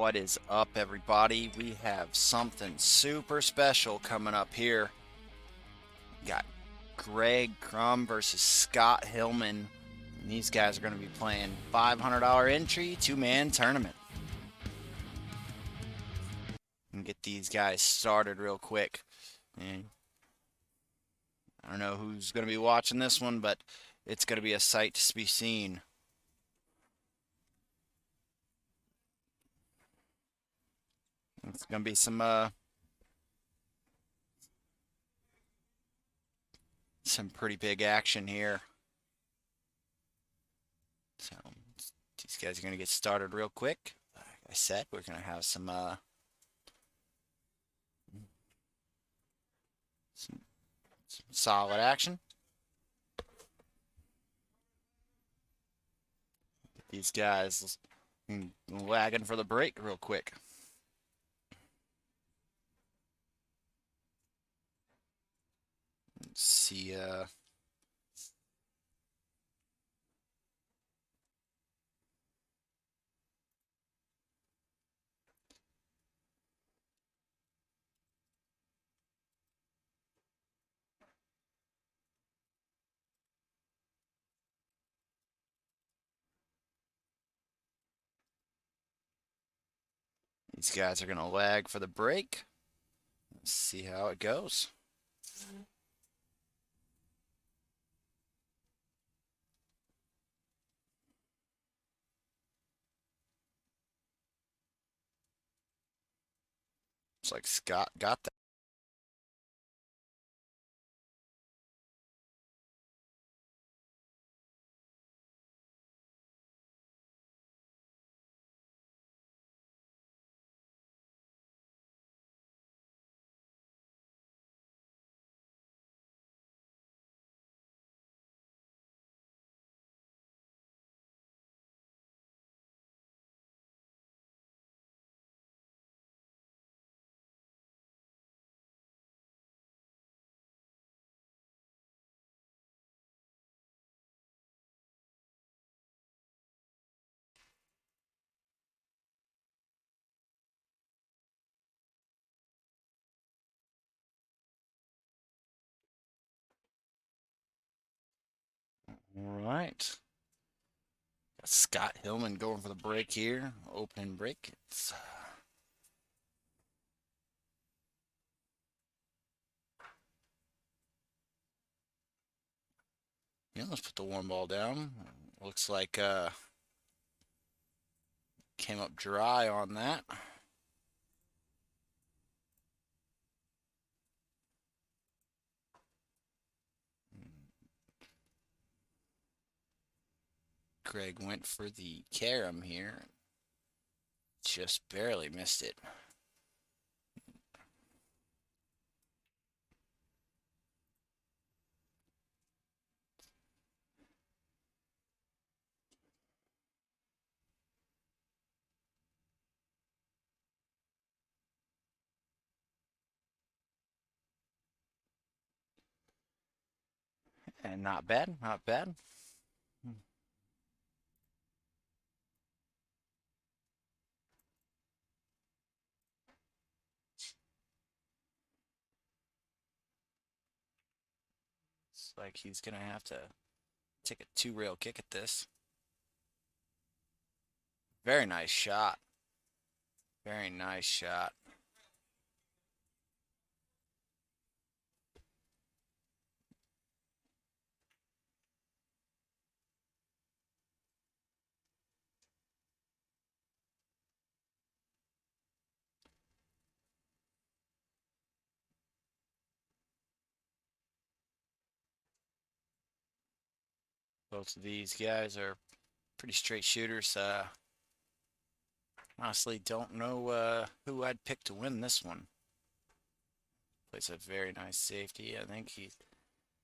What is up, everybody? We have something super special coming up here. We got Crum versus Scott Hillman. And these guys are going to be playing $500 entry, two-man tournament. And get these guys started real quick. And I don't know who's going to be watching this one, but it's going to be a sight to be seen. It's going to be some pretty big action here. So these guys are going to get started real quick. Like I said, we're going to have some solid action. These guys lagging for the break real quick. Let's see these guys are going to lag for the break. Let's see how it goes. Looks like Scott got that. All right. Got Scott Hillman going for the break here. Opening break. Let's put the warm ball down. Looks like came up dry on that. Greg went for the carom here. Just barely missed it. And not bad, not bad. It's like he's going to have to take a two-rail kick at this. Very nice shot. Very nice shot. Both of these guys are pretty straight shooters. Honestly, don't know who I'd pick to win this one. Plays a very nice safety. I think he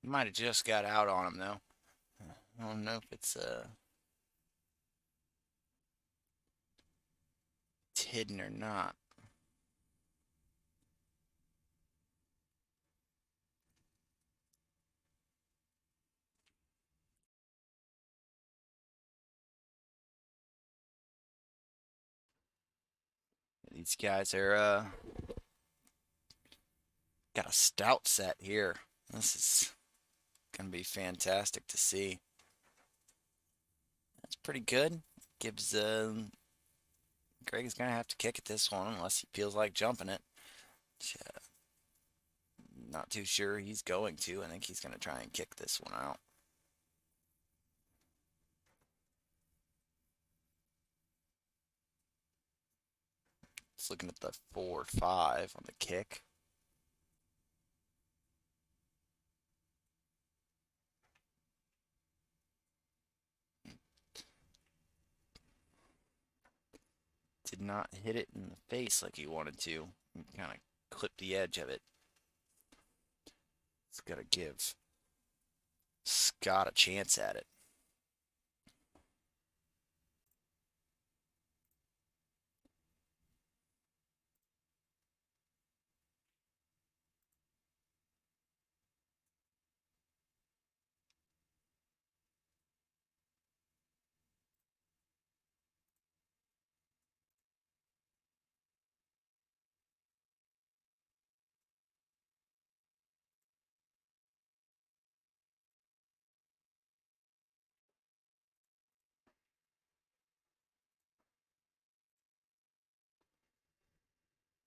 might have just got out on him, though. I don't know if it's hidden or not. These guys are got a stout set here. This is gonna be fantastic to see. That's pretty good. Gives Greg is gonna have to kick at this one unless he feels like jumping it. Uh, Not too sure he's going to. I think he's gonna try and kick this one out. Just looking at the 4-5 on the kick. Did not hit it in the face like he wanted to. Kind of clipped the edge of it. It's got to give Scott a chance at it.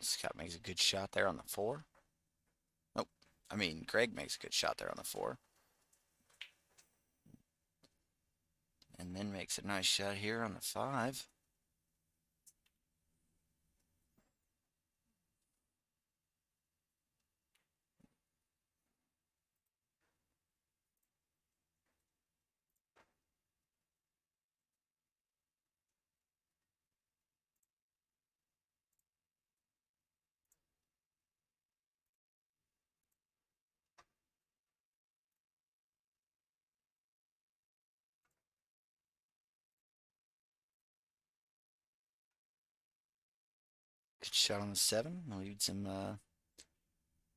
Scott makes a good shot there on the 4. Oh, I mean, Greg makes a good shot there on the 4. And then makes a nice shot here on the 5. Good shot on the 7. Leads him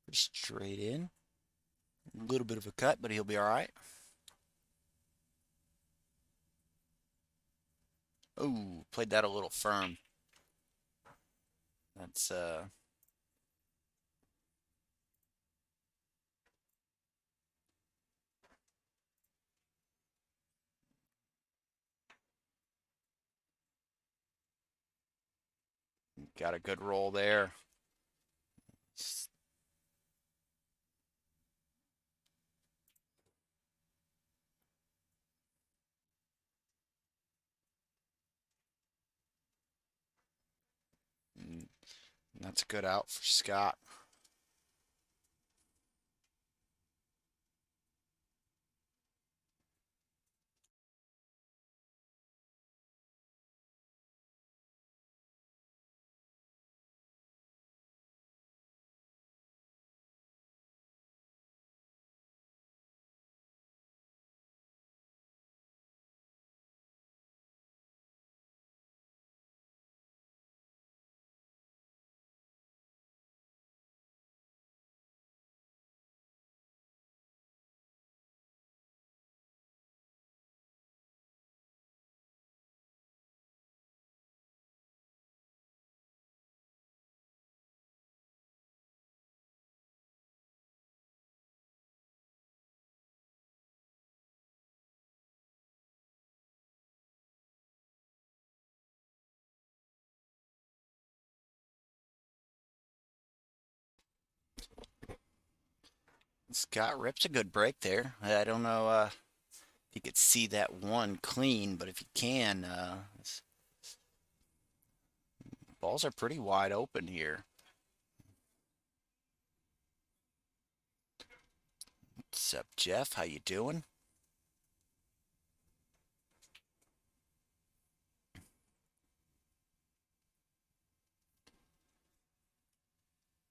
pretty straight in. A little bit of a cut, but he'll be all right. Oh, played that a little firm. That's got a good roll there. And that's a good out for Scott. Scott rips a good break there. I don't know if you could see that one clean, but if you can, balls are pretty wide open here. What's up, Jeff? How you doing?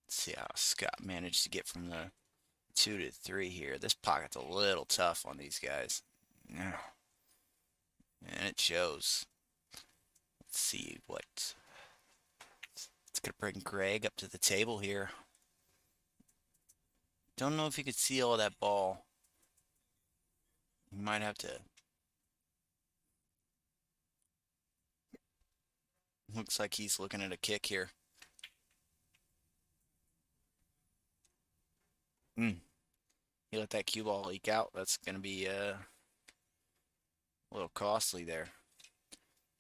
Let's see how Scott managed to get from the 2 to 3 here. This pocket's a little tough on these guys. Yeah. And it shows. Let's see what. It's going to bring Greg up to the table here. Don't know if you could see all that ball. You might have to. Looks like he's looking at a kick here. Mm. You let that cue ball leak out, that's going to be a little costly there.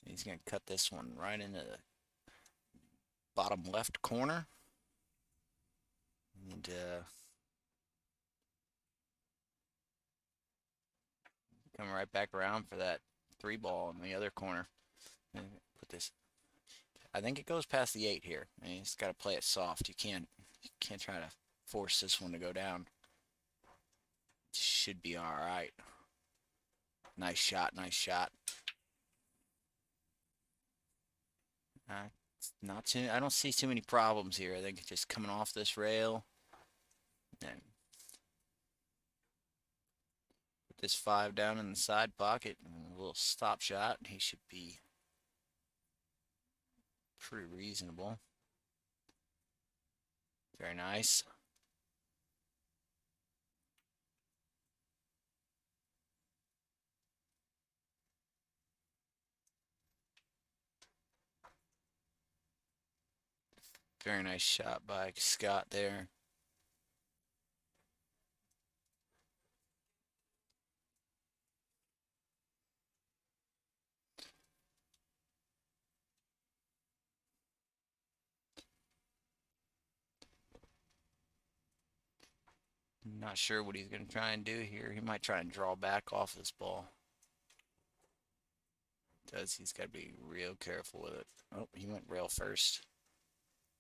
He's going to cut this one right into the bottom left corner. And coming right back around for that 3 ball in the other corner. And put this. I think it goes past the 8 here. And you just got to play it soft. You can't try to force this one to go down. Should be all right. Nice shot, nice shot. Not too. I don't see too many problems here. I think just coming off this rail and put this 5 down in the side pocket and a little stop shot. He should be pretty reasonable. Very nice. Very nice shot by Scott there. Not sure what he's going to try and do here. He might try and draw back off this ball. He's got to be real careful with it. Oh, he went rail first.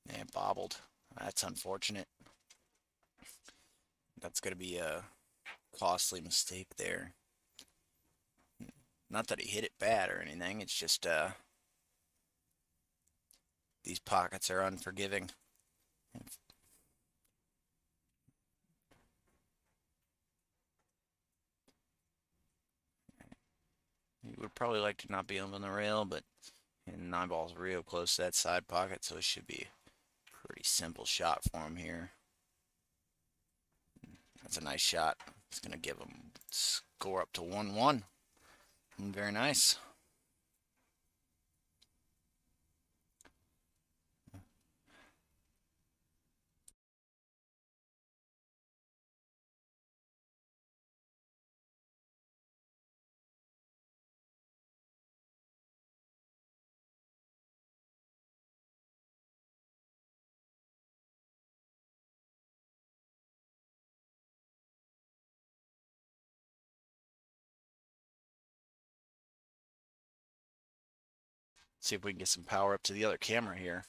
And bobbled. That's unfortunate. That's going to be a costly mistake there. Not that he hit it bad or anything. It's just these pockets are unforgiving. He would probably like to not be on the rail, but 9-ball's real close to that side pocket, so it should be a pretty simple shot for him here. That's a nice shot. It's going to give him score up to 1-1. Very nice. See if we can get some power up to the other camera here.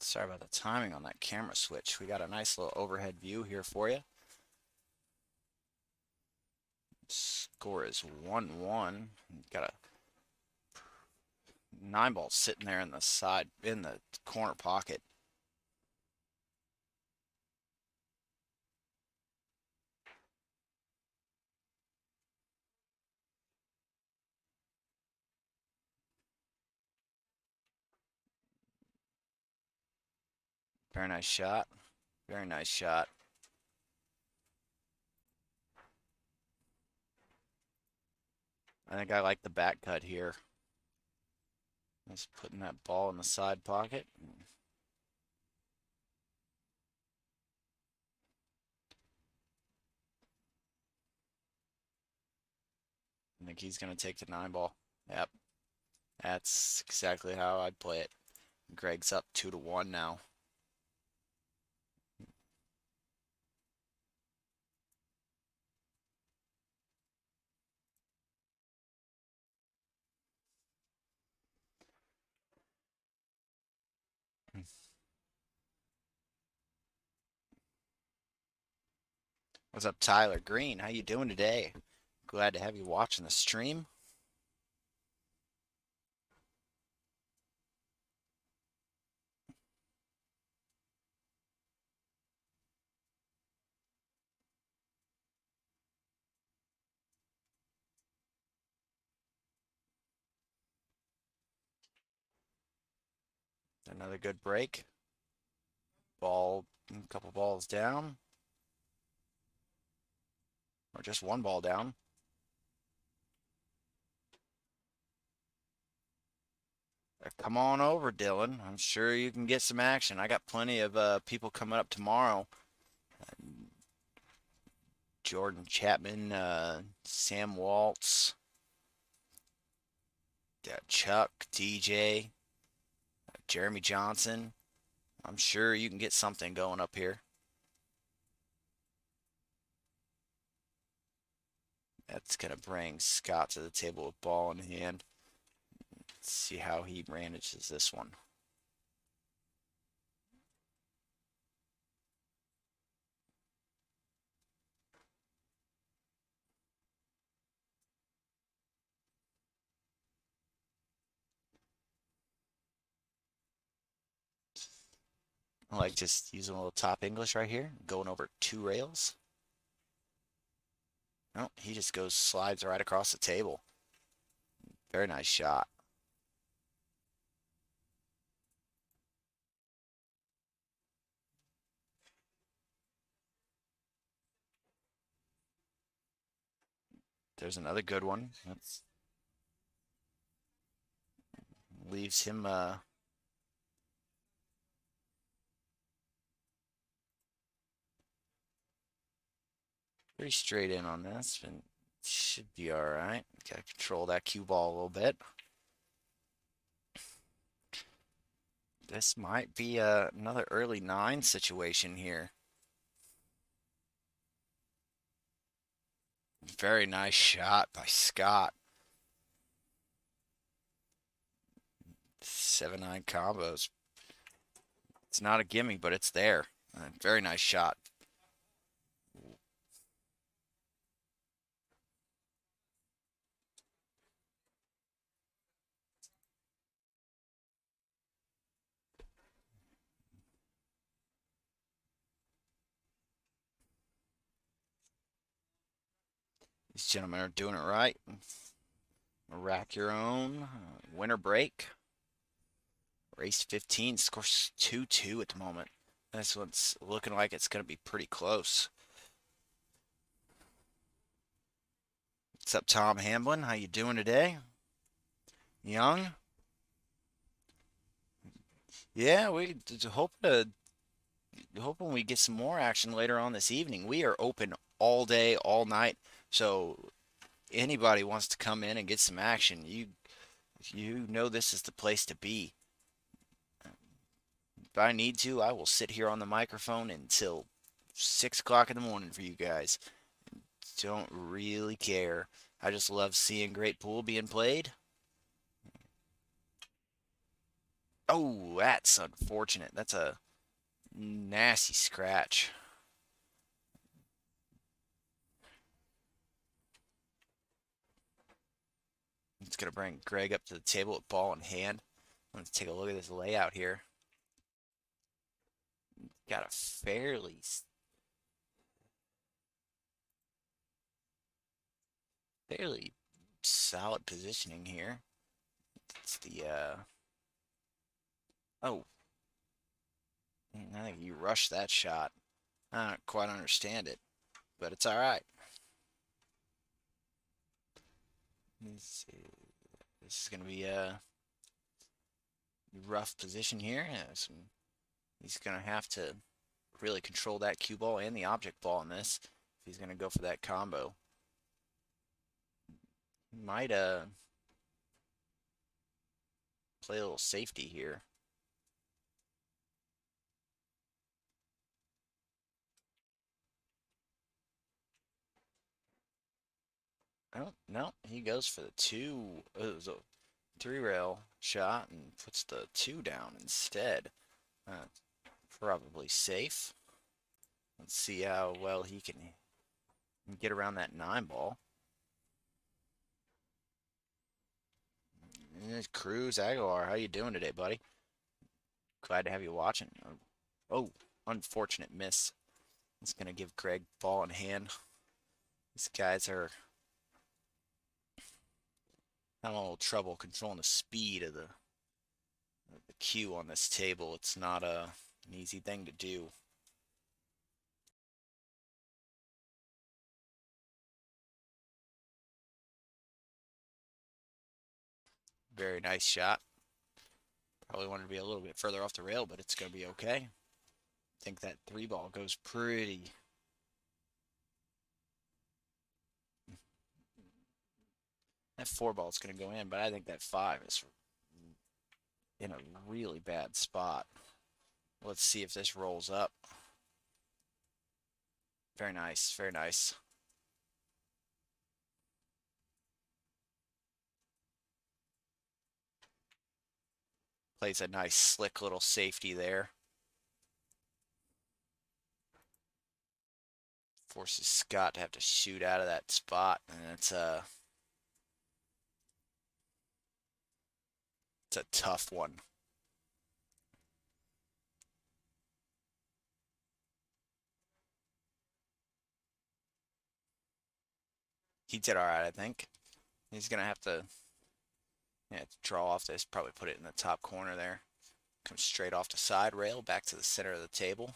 Sorry about the timing on that camera switch. We got a nice little overhead view here for you. Score is 1-1. Got a 9-ball sitting there in the corner pocket. Very nice shot. Very nice shot. I think I like the back cut here. Just putting that ball in the side pocket. I think he's going to take the 9-ball. Yep. That's exactly how I'd play it. Greg's up 2-1 now. What's up, Tyler Green? How you doing today? Glad to have you watching the stream. Another good break. Ball, a couple balls down. Or just one ball down. Come on over, Dylan. I'm sure you can get some action. I got plenty of people coming up tomorrow. Jordan Chapman, Sam Waltz, Chuck, DJ, Jeremy Johnson. I'm sure you can get something going up here. That's going to bring Scott to the table with ball in hand. Let's see how he manages this one. I like just using a little top English right here, going over 2 rails. No, he just slides right across the table. Very nice shot. There's another good one. That's leaves him pretty straight in on this, and should be all right. Gotta control that cue ball a little bit. This might be another early 9 situation here. Very nice shot by Scott. 7-9 combos. It's not a gimme, but it's there. Very nice shot. These gentlemen are doing it right. Rack your own. Winner break. Race 15 scores 2-2 at the moment. This one's looking like it's going to be pretty close. What's up, Tom Hamblin? How you doing today? Young? Yeah, we hoping we get some more action later on this evening. We are open all day, all night. So anybody wants to come in and get some action, you know this is the place to be. If I need to, I will sit here on the microphone until 6 o'clock in the morning for you guys. Don't really care. I just love seeing great pool being played. Oh, that's unfortunate. That's a nasty scratch. It's going to bring Greg up to the table with ball in hand. Let's take a look at this layout here. Got a fairly solid positioning here. It's the oh, I think you rushed that shot. I don't quite understand it, but it's all right. Let's see. This is gonna be a rough position here. He's gonna have to really control that cue ball and the object ball in this if he's gonna go for that combo. He might play a little safety here. Oh, no, he goes for the 2. It was a 3-rail shot and puts the 2 down instead. Probably safe. Let's see how well he can get around that 9 ball. Cruz Aguilar, how you doing today, buddy? Glad to have you watching. Oh, unfortunate miss. It's going to give Greg ball in hand. These guys are having a little trouble controlling the speed of the the cue on this table. It's not an easy thing to do. Very nice shot. Probably wanted to be a little bit further off the rail, but it's going to be okay. I think that 3 ball goes pretty. That 4 ball is going to go in, but I think that 5 is in a really bad spot. Let's see if this rolls up. Very nice, very nice. Plays a nice slick little safety there. Forces Scott to have to shoot out of that spot, and it's a tough one. He did all right, I think. He's gonna have to, yeah, draw off this. Probably put it in the top corner there. Comes straight off the side rail, back to the center of the table.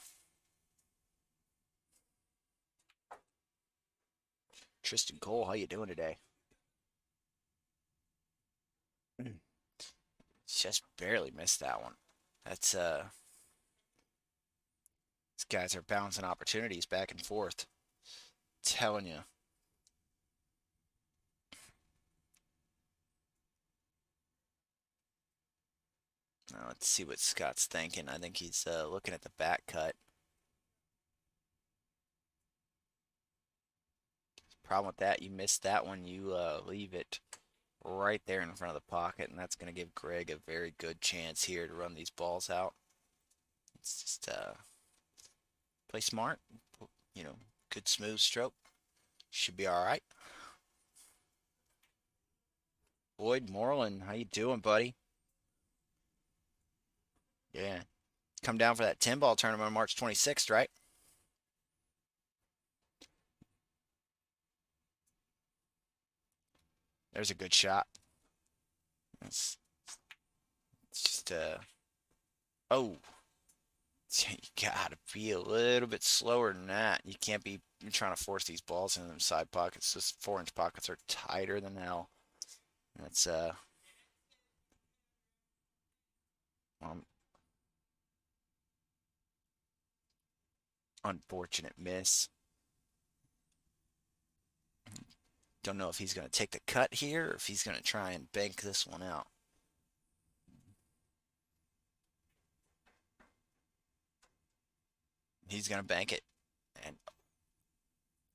Tristan Cole, how you doing today? Just barely missed that one. That's these guys are bouncing opportunities back and forth. Telling you. Now let's see what Scott's thinking. I think he's looking at the back cut. Problem with that, you missed that one. You leave it right there in front of the pocket, and that's going to give Greg a very good chance here to run these balls out. It's just play smart, you know, good smooth stroke. Should be all right. Boyd Moreland, how you doing, buddy? Yeah. Come down for that 10-ball tournament on March 26th, right? There's a good shot. It's just oh, you gotta be a little bit slower than that. You can't be trying to force these balls into them side pockets. Those 4-inch pockets are tighter than hell. That's um, unfortunate miss. Don't know if he's gonna take the cut here or if he's gonna try and bank this one out. He's gonna bank it, and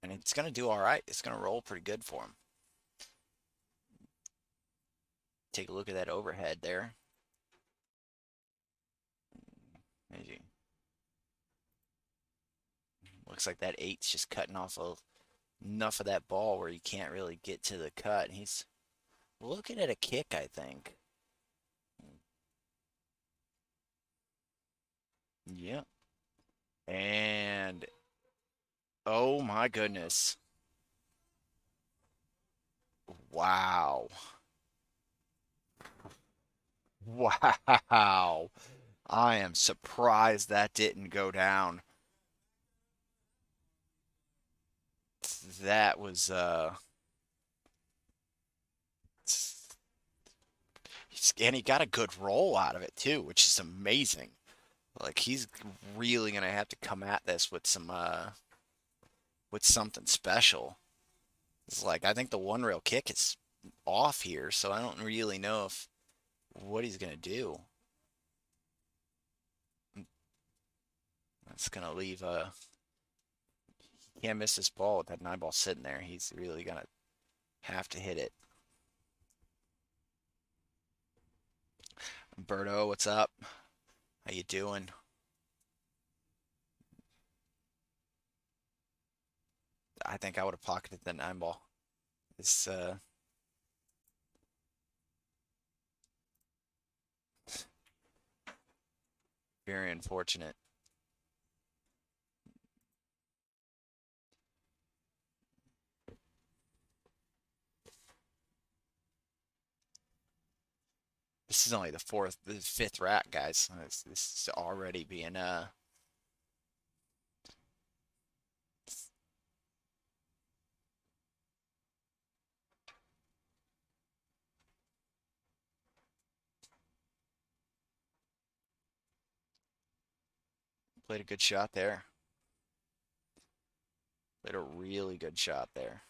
it's gonna do all right. It's gonna roll pretty good for him. Take a look at that overhead there. Maybe. Looks like that 8's just cutting off enough of that ball where you can't really get to the cut. He's looking at a kick, I think. Yep. And oh my goodness. Wow. Wow. I am surprised that didn't go down. That was and he got a good roll out of it too, which is amazing. Like he's really gonna have to come at this with some with something special. It's like I think the one rail kick is off here, so I don't really know if what he's gonna do. That's gonna leave he can't miss this ball with that 9-ball sitting there. He's really gonna have to hit it. Berto, what's up? How you doing? I think I would have pocketed the 9-ball. It's very unfortunate. This is only the fifth rack, guys. This is already being played a good shot there. Played a really good shot there.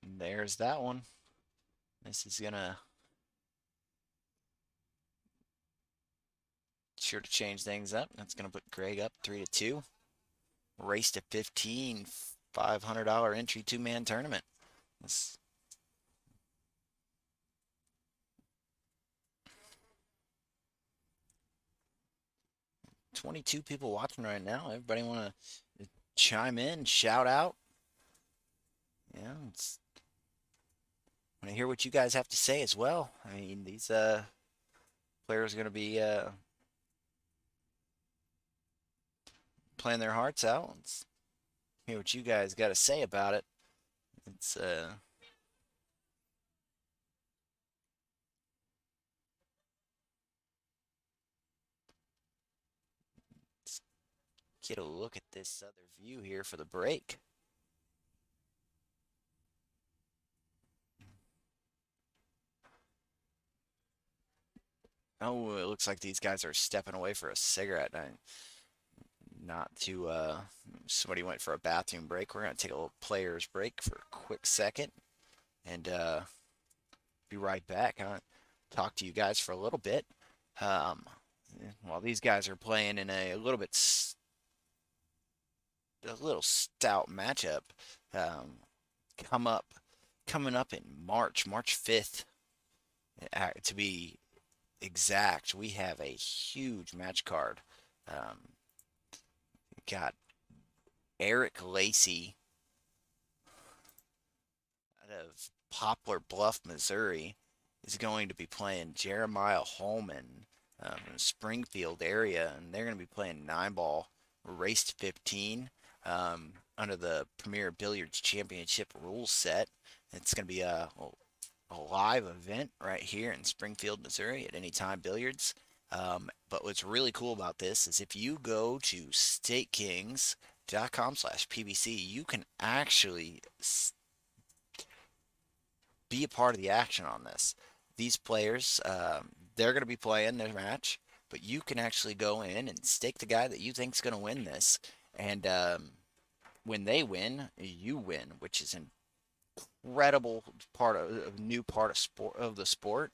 And there's that one. This is gonna sure to change things up. That's gonna put Greg up 3-2. Race to 15, $500 entry two-man tournament. This 22 people watching right now. Everybody want to chime in, shout out? Yeah, it's want to hear what you guys have to say as well. I mean, these players are going to be playing their hearts out. Let's hear what you guys got to say about it. It's let's get a look at this other view here for the break. Oh, it looks like these guys are stepping away for a cigarette. Not to somebody went for a bathroom break. We're gonna take a little players break for a quick second and be right back. I'll talk to you guys for a little bit. Um, while these guys are playing in a little stout matchup, um, come up coming up in March 5th, to be exact. We have a huge match card. Um, got Eric Lacey out of Poplar Bluff, Missouri, is going to be playing Jeremiah Holman from the Springfield area, and they're going to be playing 9-ball race to 15 under the Premier Billiards Championship rules set. It's going to be a live event right here in Springfield, Missouri at Anytime Billiards. But what's really cool about this is if you go to StateKings.com/PBC, you can actually be a part of the action on this. These players, they're going to be playing their match, but you can actually go in and stake the guy that you think is going to win this. And when they win, you win, which is incredible part of a new part of the sport.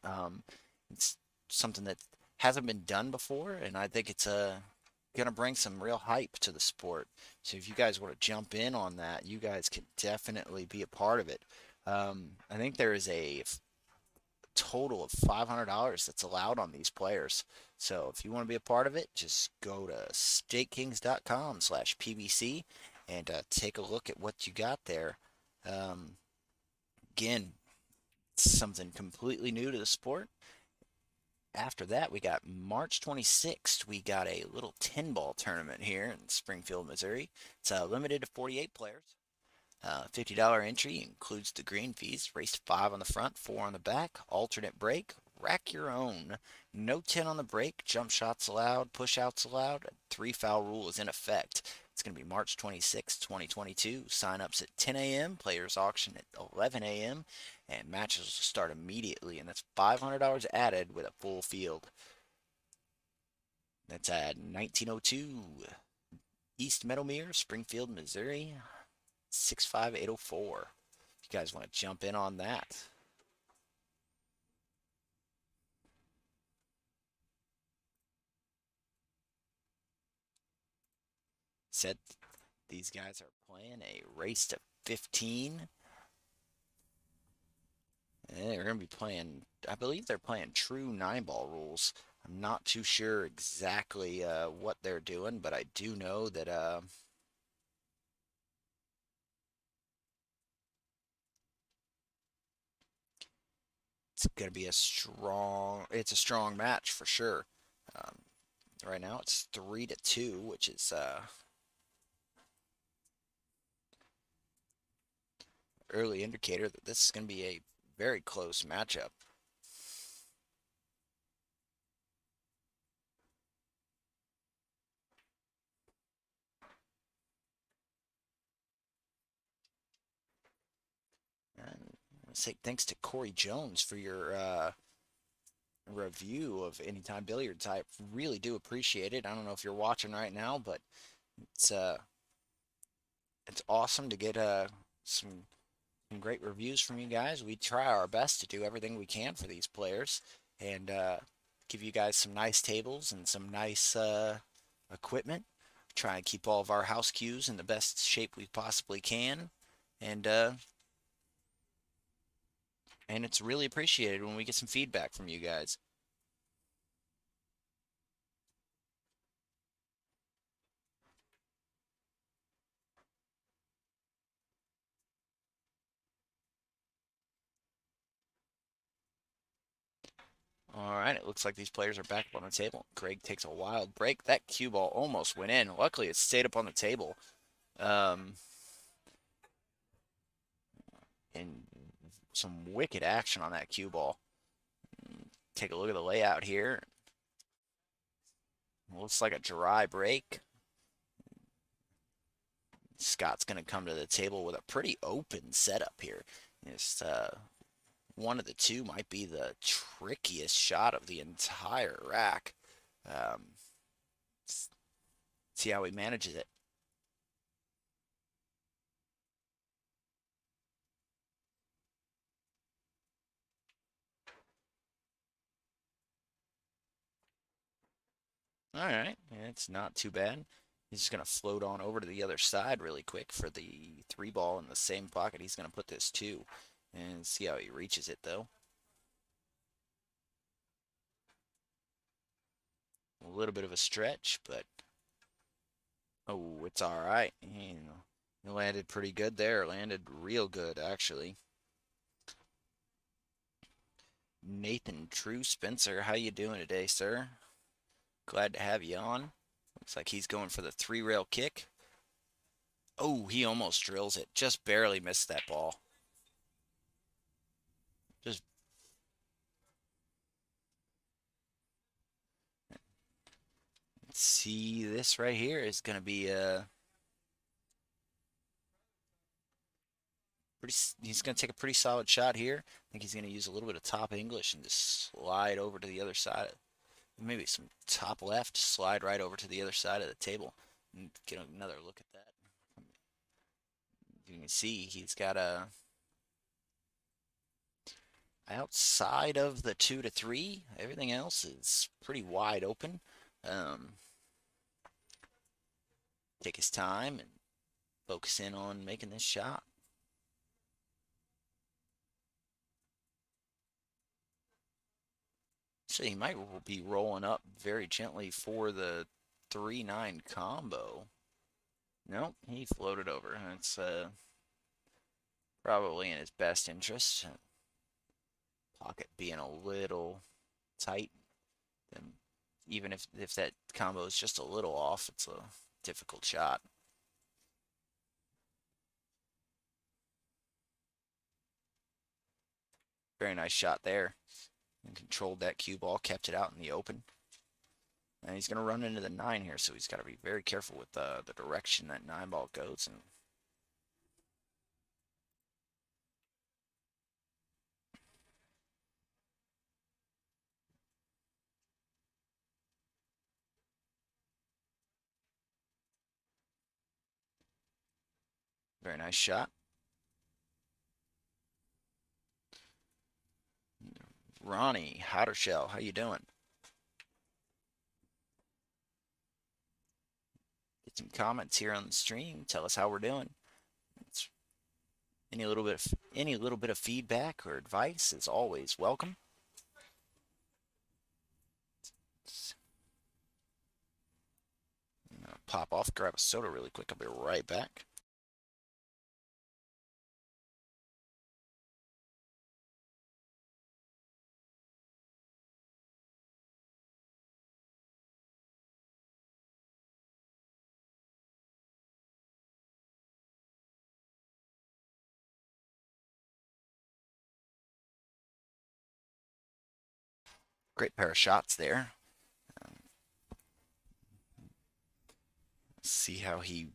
It's something that hasn't been done before, and I think it's gonna bring some real hype to the sport. So if you guys want to jump in on that, you guys can definitely be a part of it. I think there is a total of $500 that's allowed on these players. So if you want to be a part of it, just go to StateKings.com/PBC and take a look at what you got there. Um, Again, something completely new to the sport. After that, we got March 26th. We got a little 10-ball tournament here in Springfield, Missouri. It's limited to 48 players. $50 entry includes the green fees. Race 5 on the front, 4 on the back. Alternate break. Rack your own. No 10 on the break. Jump shots allowed. Push outs allowed. A 3-foul rule is in effect. It's going to be March 26, 2022. Sign-ups at 10 a.m. Players auction at 11 a.m. And matches will start immediately. And that's $500 added with a full field. That's at 1902 East Meadowmere, Springfield, Missouri. 65804. If you guys want to jump in on that. Said these guys are playing a race to 15. And they're going to be playing, I believe they're playing true 9-ball rules. I'm not too sure exactly what they're doing, but I do know that it's going to be it's a strong match for sure. Um, right now it's 3-2, which is early indicator that this is going to be a very close matchup. And I want to say thanks to Corey Jones for your review of Anytime Billiards. I really do appreciate it. I don't know if you're watching right now, but it's uh it's awesome to get some great reviews from you guys. We try our best to do everything we can for these players and give you guys some nice tables and some nice equipment. Try and keep all of our house cues in the best shape we possibly can, and uh, and it's really appreciated when we get some feedback from you guys. All right, it looks like these players are back up on the table. Greg takes a wild break. That cue ball almost went in. Luckily, it stayed up on the table. Um, and some wicked action on that cue ball. Take a look at the layout here. Looks like a dry break. Scott's going to come to the table with a pretty open setup here. Just one of the two might be the trickiest shot of the entire rack. Um, see how he manages it. All right, it's not too bad. He's just going to float on over to the other side really quick for the 3-ball in the same pocket. He's going to put this 2 and see how he reaches it though. A little bit of a stretch, but oh, it's all right. He landed pretty good there. Landed real good, actually. Nathan True Spencer, how you doing today, sir? Glad to have you on. Looks like he's going for the 3-rail kick. Oh, he almost drills it. Just barely missed that ball. Just see this right here is going to be pretty. He's going to take a pretty solid shot here. I think he's going to use a little bit of top English and just slide over to the other side. Maybe some top left, slide right over to the other side of the table and get another look at that. You can see he's got a outside of the 2 to 3. Everything else is pretty wide open. Um, take his time and focus in on making this shot. So he might be rolling up very gently for the 3-9 combo. Nope, he floated over. That's probably in his best interest. Pocket being a little tight. Then even if that combo is just a little off, it's a difficult shot. Very nice shot there. And controlled that cue ball, kept it out in the open. And he's going to run into the 9 here, so he's got to be very careful with the direction that 9-ball goes. And very nice shot. Ronnie Howdershell, how you doing? Get some comments here on the stream. Tell us how we're doing. It's Any little bit of feedback or advice is always welcome. I'm gonna pop off, grab a soda really quick. I'll be right back. Great pair of shots there. See how he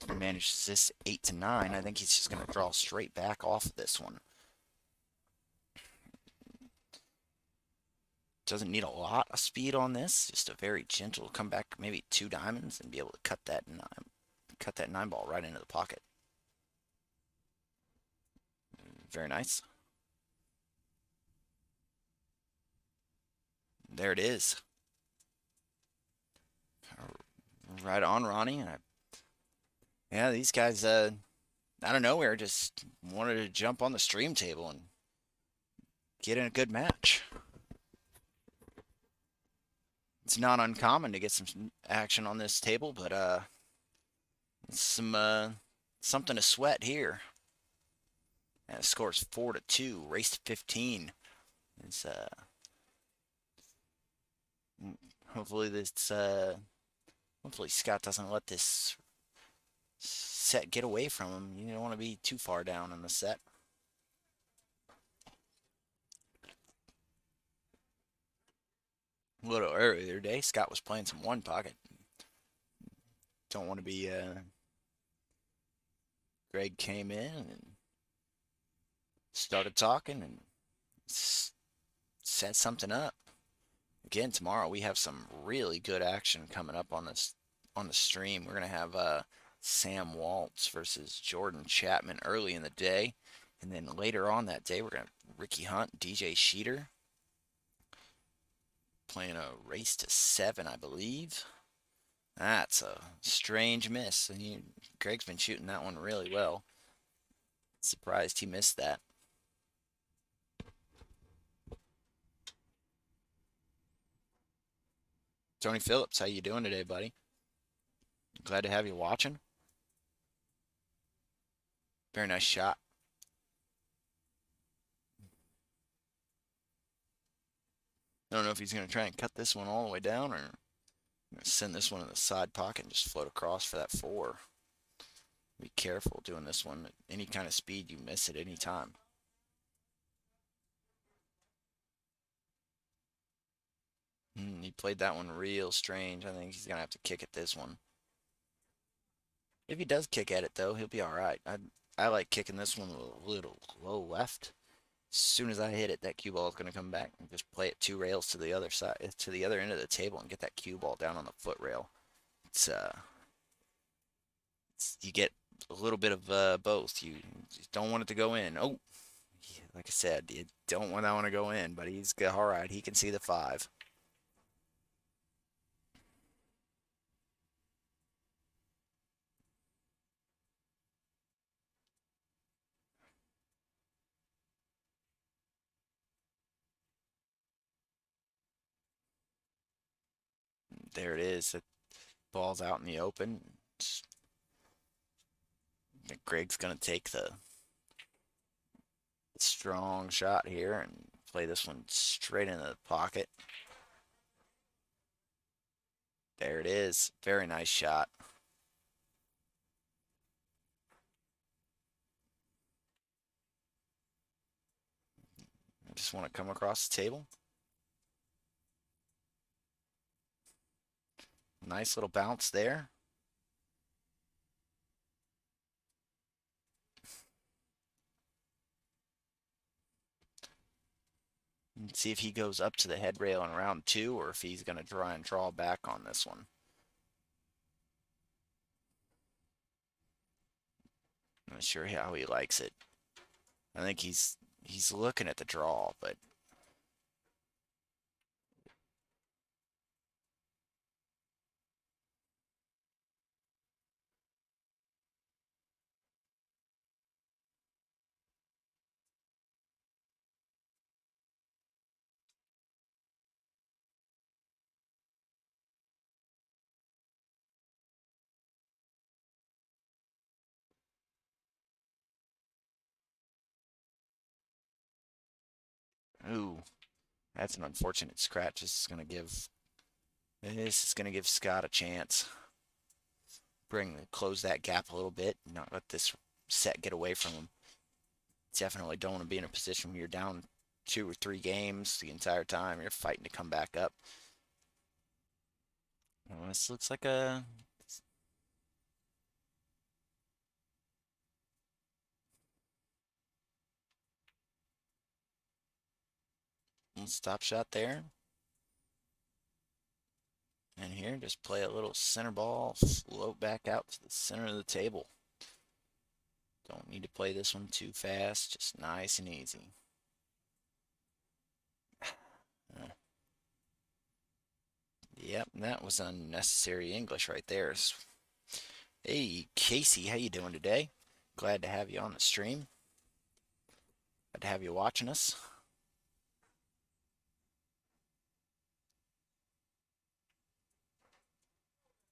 manages this 8 to 9. I think he's just going to draw straight back off of this one. Doesn't need a lot of speed on this. Just a very gentle comeback, maybe 2 diamonds, and be able to cut that 9 ball right into the pocket. Very nice. There it is. Right on, Ronnie. Yeah, these guys, out of nowhere, just wanted to jump on the stream table and get in a good match. It's not uncommon to get some action on this table, but it's something to sweat here. And the score is 4-2, race to 15. It's hopefully hopefully Scott doesn't let this set get away from him. You don't want to be too far down in the set. A little earlier today, Scott was playing some one pocket. Don't want to be. Greg came in and started talking and set something up. Again, tomorrow we have some really good action coming up on the stream. We're gonna have Sam Waltz versus Jordan Chapman early in the day, and then later on that day we're gonna have Ricky Hunt, DJ Sheeter playing a race to 7, I believe. That's a strange miss. Greg's been shooting that one really well. Surprised he missed that. Tony Phillips, how you doing today, buddy? Glad to have you watching. Very nice shot. I don't know if he's going to try and cut this one all the way down or send this one in the side pocket and just float across for that 4. Be careful doing this one. At any kind of speed, you miss it any time. He played that one real strange. I think he's going to have to kick at this one. If he does kick at it, though, he'll be all right. I like kicking this one a little low left. As soon as I hit it, that cue ball is going to come back and just play it 2 rails to the other side, to the other end of the table, and get that cue ball down on the foot rail. You get a little bit of both. You don't want it to go in. Oh, like I said, you don't want that one to go in, but he's good. All right, he can see the 5. There it is. The ball's out in the open. Greg's going to take the strong shot here and play this one straight into the pocket. There it is. Very nice shot. I just want to come across the table. Nice little bounce there. And see if he goes up to the head rail in round 2 or if he's going to try and draw back on this one. I'm not sure how he likes it. I think he's looking at the draw, but Ooh, that's an unfortunate scratch. This is gonna give Scott a chance. Close that gap a little bit, not let this set get away from him. Definitely don't want to be in a position where you're down 2 or 3 games the entire time. You're fighting to come back up. Well, this looks like a stop shot there. And here, just play a little center ball, float back out to the center of the table. Don't need to play this one too fast, just nice and easy. Yep, that was unnecessary English right there. Hey, Casey, how you doing today? Glad to have you on the stream. Glad to have you watching us.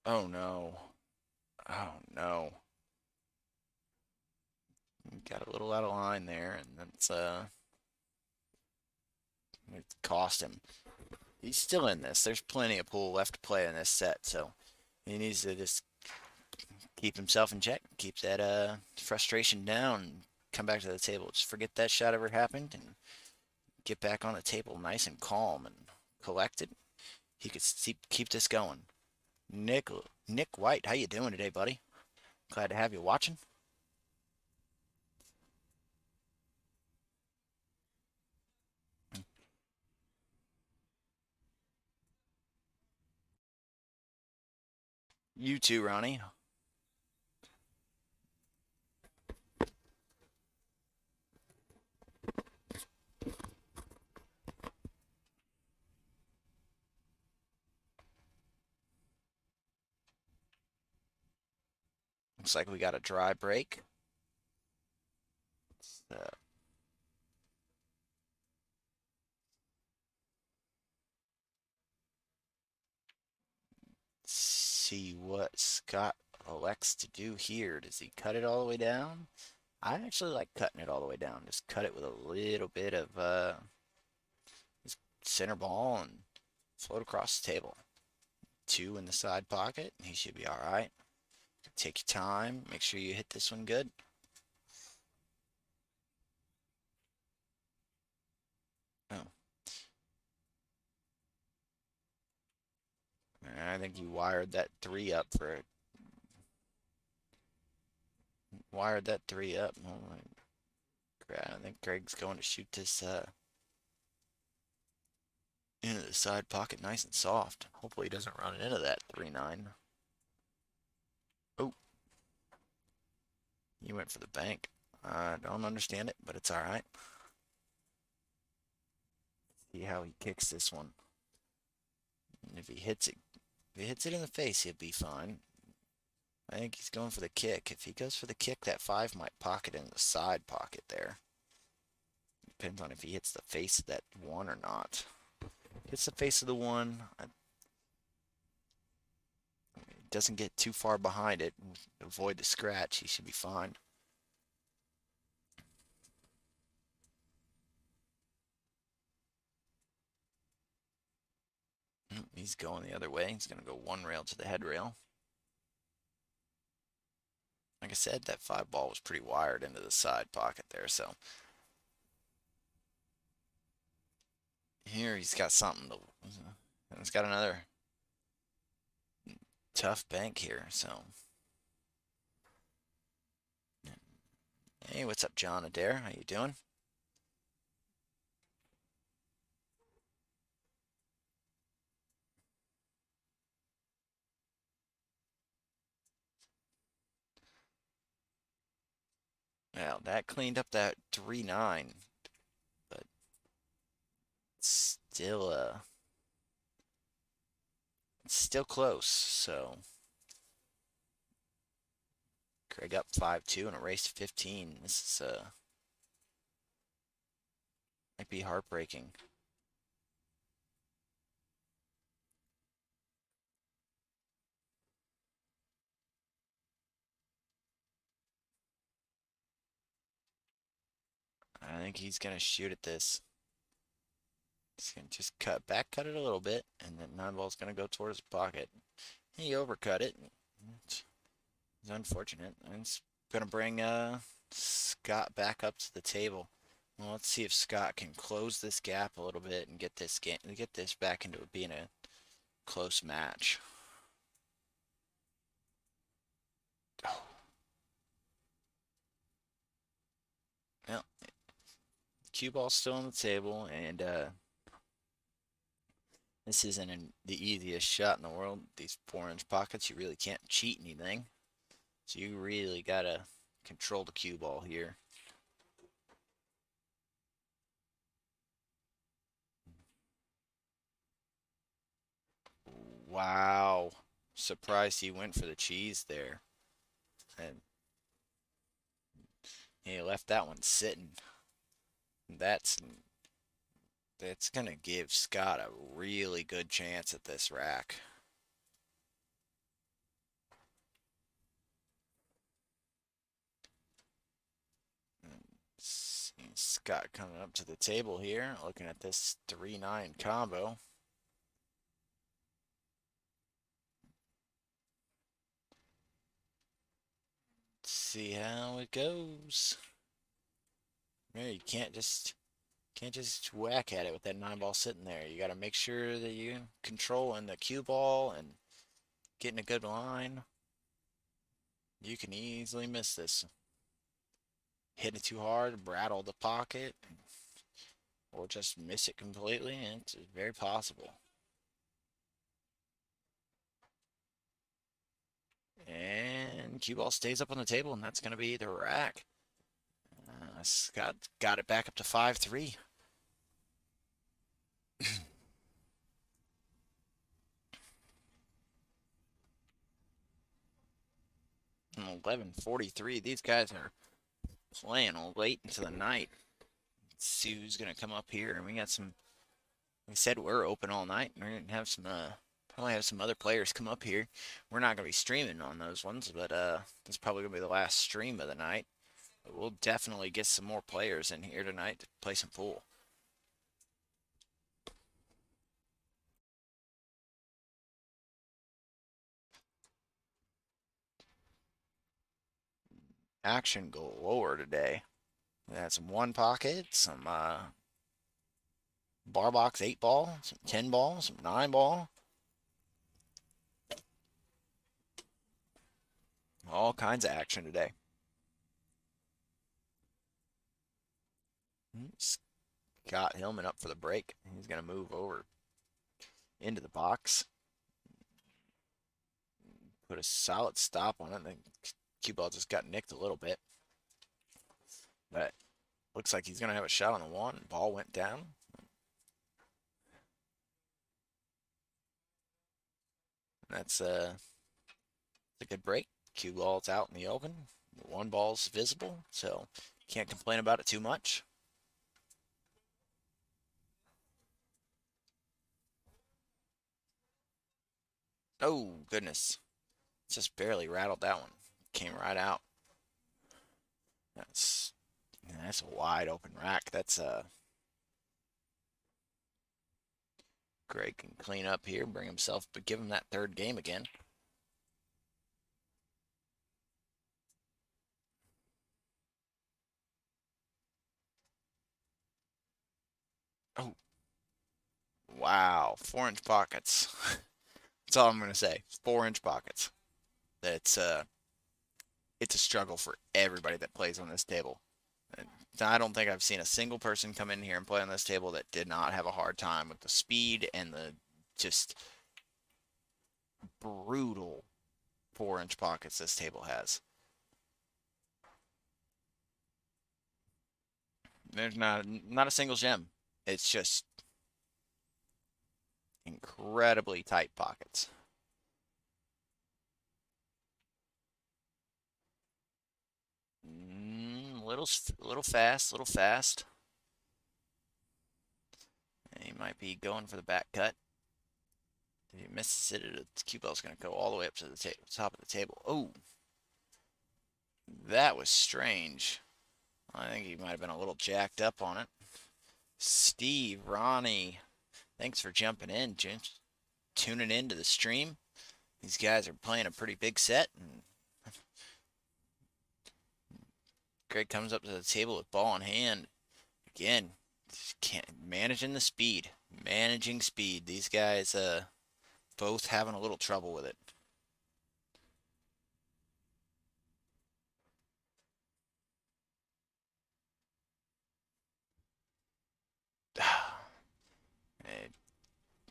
Oh no. Oh no. Got a little out of line there, and that's it cost him. He's still in this. There's plenty of pool left to play in this set, so he needs to just keep himself in check, keep that frustration down, and come back to the table. Just forget that shot ever happened and get back on the table nice and calm and collected. He could keep this going. Nick White, how you doing today, buddy? Glad to have you watching. You too, Ronnie. Looks like we got a dry break. So, see what Scott elects to do here. Does he cut it all the way down? I actually like cutting it all the way down. Just cut it with a little bit of just center ball and float across the table. 2 in the side pocket. He should be all right. Take your time. Make sure you hit this one good. Oh. I think you wired that 3 up for it. Wired that 3 up. Oh my crap. I think Greg's going to shoot this into the side pocket nice and soft. Hopefully he doesn't run into that 3-9. Oh. He went for the bank. I don't understand it, but it's all right. See how he kicks this one. And if he hits it in the face, he'll be fine. I think he's going for the kick. If he goes for the kick, that 5 might pocket in the side pocket there. Depends on if he hits the face of that 1 or not. Hits the face of the 1. Doesn't get too far behind it. Avoid the scratch. He should be fine. He's going the other way. He's going to go 1 rail to the head rail. Like I said, that 5 ball was pretty wired into the side pocket there, so here he's got something to. And he's got another tough bank here, so. Hey, what's up, John Adair? How you doing? Well, that cleaned up that 3-9, but still, still close. So Craig up 5-2 and a race to 15. This is might be heartbreaking. I think he's gonna shoot at this. He's gonna just cut it a little bit, and then 9-ball's gonna go towards his pocket. He overcut it. It's unfortunate. And it's gonna bring Scott back up to the table. Well, let's see if Scott can close this gap a little bit and get this back into being a close match. Oh. Well, cue ball's still on the table, and this isn't the easiest shot in the world. These 4-inch pockets, you really can't cheat anything. So you really gotta control the cue ball here. Wow. Surprised he went for the cheese there. And he left that one sitting. That's gonna give Scott a really good chance at this rack. Scott coming up to the table here, looking at this 3-9 combo. Let's see how it goes. You can't just whack at it with that 9-ball sitting there. You got to make sure that you controlling the cue ball and getting a good line. You can easily miss this. Hit it too hard, rattle the pocket, or just miss it completely, and it's very possible. And cue ball stays up on the table, and that's going to be the rack. Scott got it back up to 5-3. 11:43. These guys are playing late into the night. Let's see who's gonna come up here. And we got some. We said we're open all night. We're gonna have some. Probably have some other players come up here. We're not gonna be streaming on those ones, but this is probably gonna be the last stream of the night. But we'll definitely get some more players in here tonight to play some pool. Action galore today. We had some 1 pocket, some bar box 8-ball, some 10-ball, some 9-ball. All kinds of action today. Got Hillman up for the break. He's going to move over into the box. Put a solid stop on it. The cue ball just got nicked a little bit. But looks like he's going to have a shot on the 1. Ball went down. That's a good break. Cue ball's out in the open. 1 ball's visible, so can't complain about it too much. Oh, goodness. Just barely rattled that one. Came right out. That's a wide open rack. That's Greg can clean up here, bring himself, but give him that 3rd game again. Oh, wow, 4-inch pockets. That's all I'm gonna say. 4-inch pockets. That's it's a struggle for everybody that plays on this table. I don't think I've seen a single person come in here and play on this table that did not have a hard time with the speed and the just brutal 4-inch pockets this table has. There's not a single gem. It's just incredibly tight pockets. Little fast. And he might be going for the back cut. If he misses it, the cue ball's going to go all the way up to the top of the table. Oh, that was strange. I think he might have been a little jacked up on it. Steve, Ronnie, Thanks for jumping in, James. Tuning into the stream. These guys are playing a pretty big set, and Greg comes up to the table with ball in hand. Again, managing the speed. Managing speed. These guys both having a little trouble with it.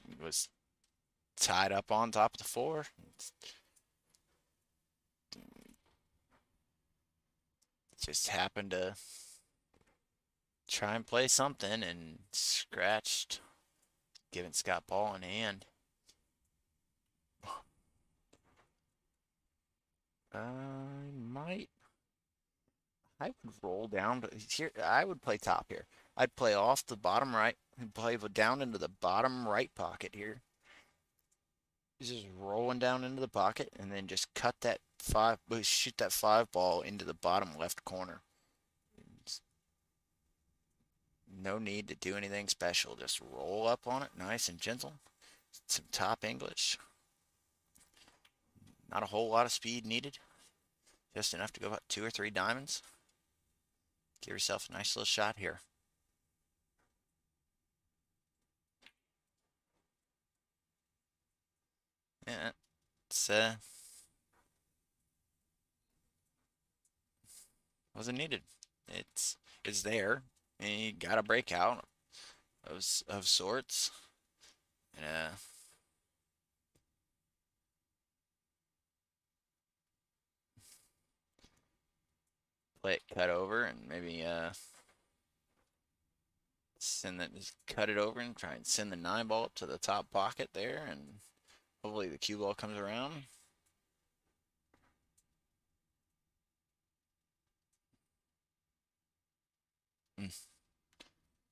It was tied up on top of the floor. Just happened to try and play something and scratched, giving Scott ball in hand. Might. I would roll down to here. I would play top here. I'd play off the bottom right and play down into the bottom right pocket here. Just rolling down into the pocket and then just cut that shoot that 5 ball into the bottom left corner. No need to do anything special. Just roll up on it, nice and gentle. Some top English. Not a whole lot of speed needed. Just enough to go about 2 or 3 diamonds. Give yourself a nice little shot here. Yeah, it's wasn't needed. It's there, and you got a breakout of sorts, and play it cut over, and maybe just cut it over and try and send the 9 ball up to the top pocket there, and hopefully the cue ball comes around.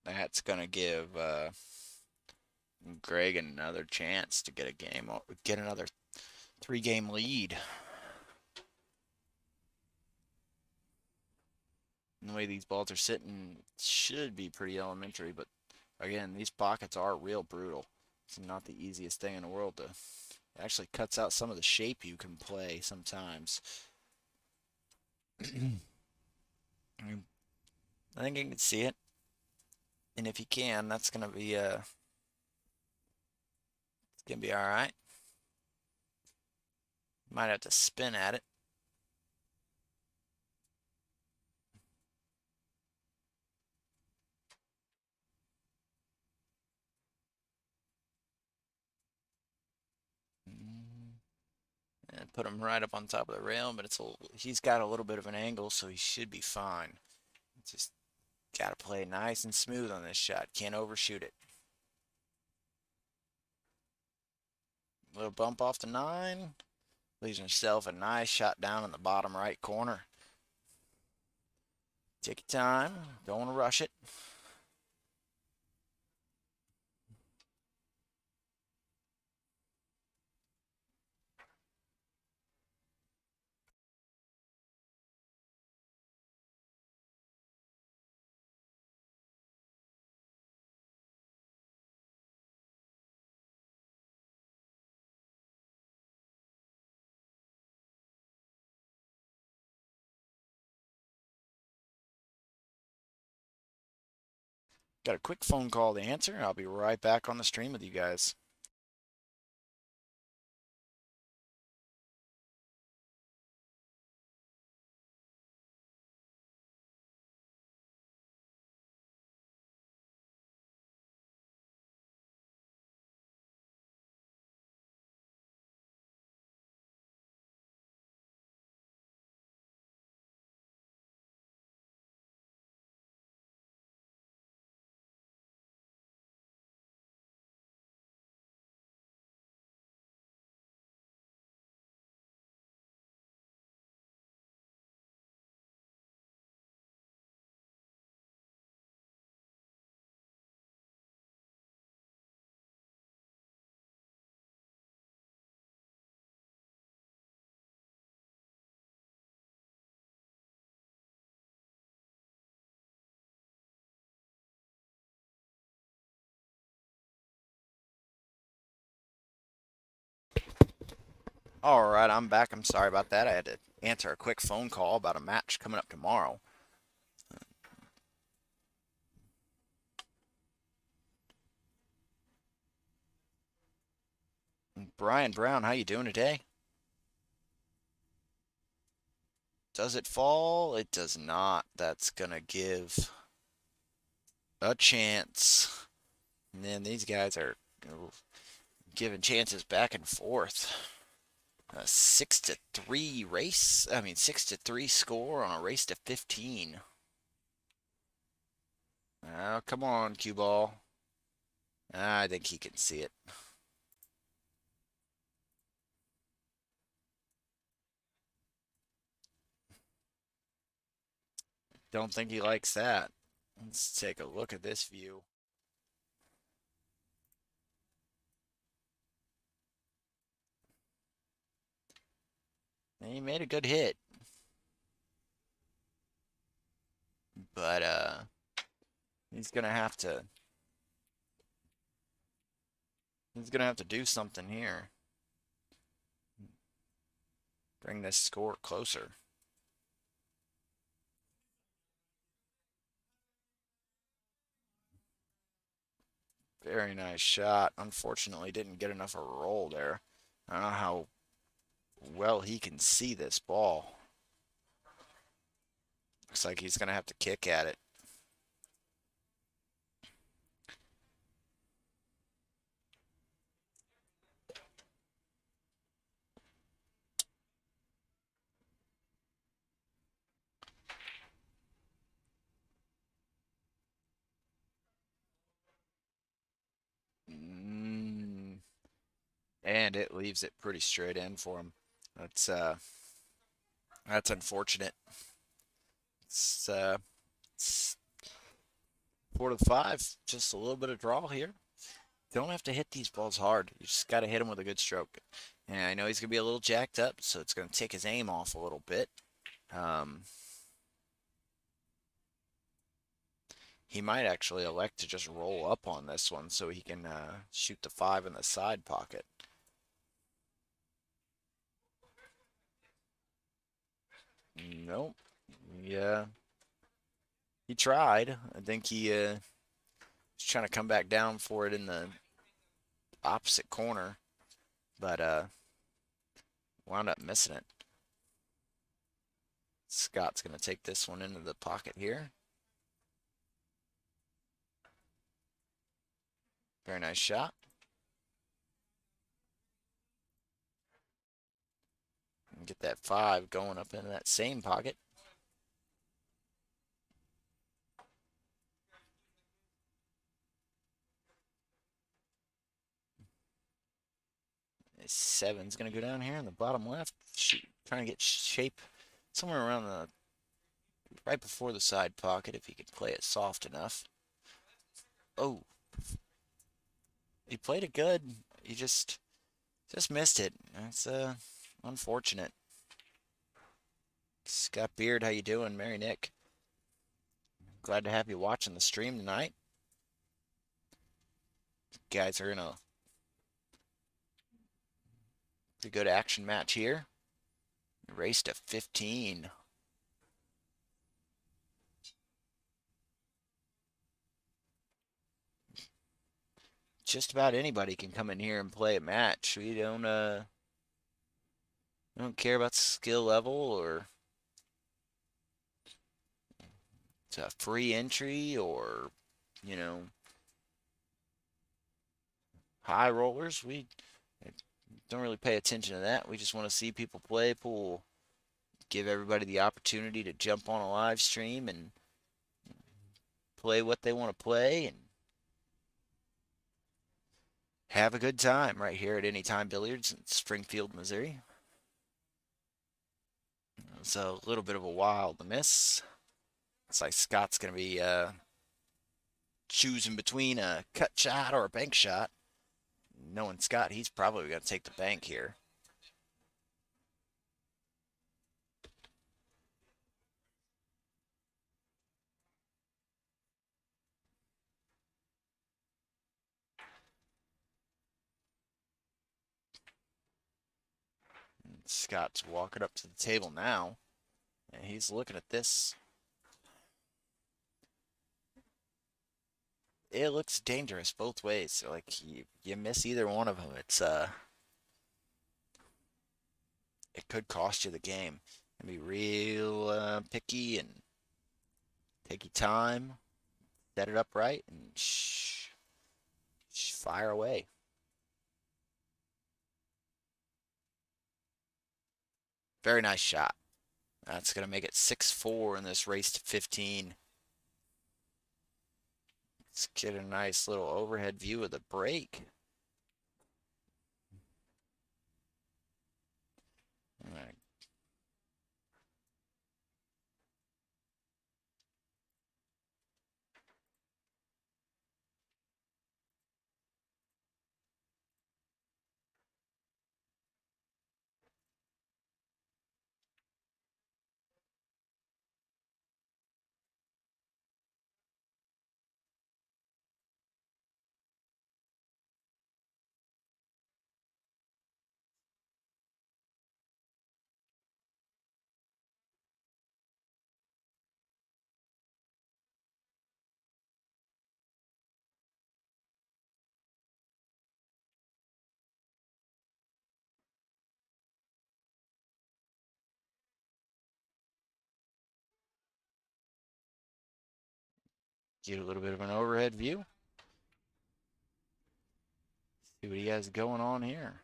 That's gonna give Greg another chance to get another 3-game lead. And the way these balls are sitting should be pretty elementary, but again, these pockets are real brutal. It's not the easiest thing in the world to. It actually cuts out some of the shape you can play sometimes. I think you can see it, and if you can, that's gonna be it's gonna be all right. Might have to spin at it. And put him right up on top of the rail, but he's got a little bit of an angle, so he should be fine. Just gotta play nice and smooth on this shot. Can't overshoot it. Little bump off the 9. Leaves himself a nice shot down in the bottom right corner. Take your time. Don't want to rush it. Got a quick phone call to answer. I'll be right back on the stream with you guys. All right, I'm back. I'm sorry about that. I had to answer a quick phone call about a match coming up tomorrow. Brian Brown, how you doing today? Does it fall? It does not. That's gonna give a chance. And then these guys are giving chances back and forth. A 6-3 race. I mean, 6-3 score on a race to 15. Oh, come on, cue ball. I think he can see it. Don't think he likes that. Let's take a look at this view. And he made a good hit, but he's gonna have to do something here. Bring this score closer. Very nice shot. Unfortunately, didn't get enough of a roll there. I don't know how well he can see this ball. Looks like he's gonna have to kick at it. Mm, and it leaves it pretty straight in for him. That's unfortunate. It's 4-5. Just a little bit of draw here. Don't have to hit these balls hard. You just got to hit them with a good stroke. And I know he's going to be a little jacked up, so it's going to take his aim off a little bit. Um, he might actually elect to just roll up on this one so he can shoot the 5 in the side pocket. Nope. Yeah. He tried. I think he was trying to come back down for it in the opposite corner, but wound up missing it. Scott's going to take this one into the pocket here. Very nice shot. And get that 5 going up into that same pocket. This 7's going to go down here in the bottom left. Shoot, trying to get shape somewhere around the right before the side pocket if he could play it soft enough. Oh, he played it good. He just missed it. That's unfortunate. Scott Beard, how you doing? Mary Nick. Glad to have you watching the stream tonight. You guys are in a pretty good action match here. Race to 15. Just about anybody can come in here and play a match. We don't care about skill level or it's a free entry or you know high rollers. We don't really pay attention to that. We just want to see people play pool. Give everybody the opportunity to jump on a live stream and play what they want to play and have a good time right here at Anytime Billiards in Springfield, Missouri. It's a little bit of a wild miss. It's like Scott's going to be choosing between a cut shot or a bank shot. Knowing Scott, he's probably going to take the bank here. Scott's walking up to the table now, and he's looking at this. It looks dangerous both ways. So, like you miss either one of them, it could cost you the game. And be real picky and take your time, set it up right, and fire away. Very nice shot. That's going to make it 6-4 in this race to 15. Let's get a nice little overhead view of the break. All right. Get a little bit of an overhead view. See what he has going on here.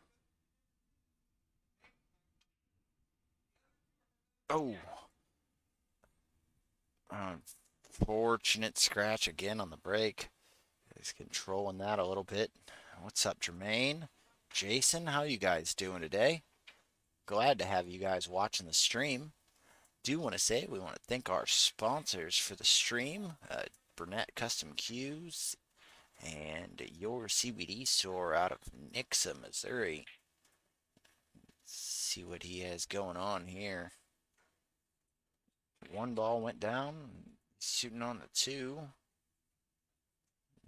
Oh. Unfortunate scratch again on the break. He's controlling that a little bit. What's up, Jermaine? Jason, how you guys doing today? Glad to have you guys watching the stream. Do want to say we want to thank our sponsors for the stream, Burnett Custom Cues and your CBD store out of Nixa, Missouri. Let's see what he has going on here. One ball went down, shooting on the two.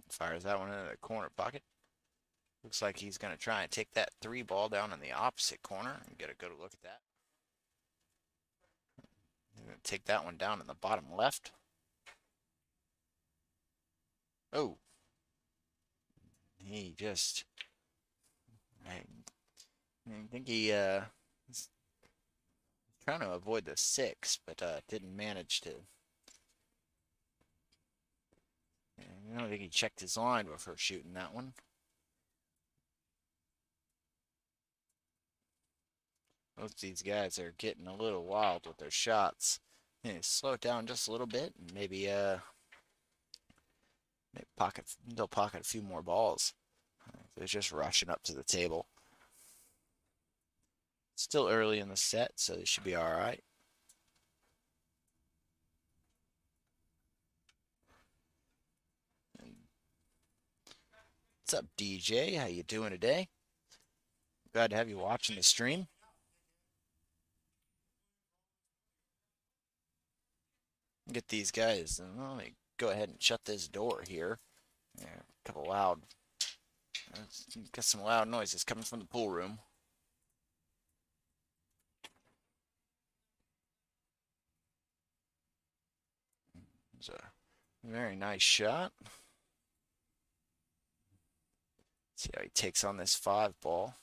Fires that one into the corner pocket. Looks like he's going to try and take that three ball down in the opposite corner. And get a good look at that. He's going to take that one down in the bottom left. Oh. He just... I think he is trying to avoid the six, but didn't manage to. I don't think he checked his line before shooting that one. Most of these guys are getting a little wild with their shots. Slow it down just a little bit, and maybe they'll pocket a few more balls. They're just rushing up to the table. Still early in the set, so they should be all right. What's up, DJ? How you doing today? Glad to have you watching the stream. Get these guys. Let me go ahead and shut this door here. Yeah, a couple loud. Got some loud noises coming from the pool room. It's a very nice shot. See how he takes on this five ball.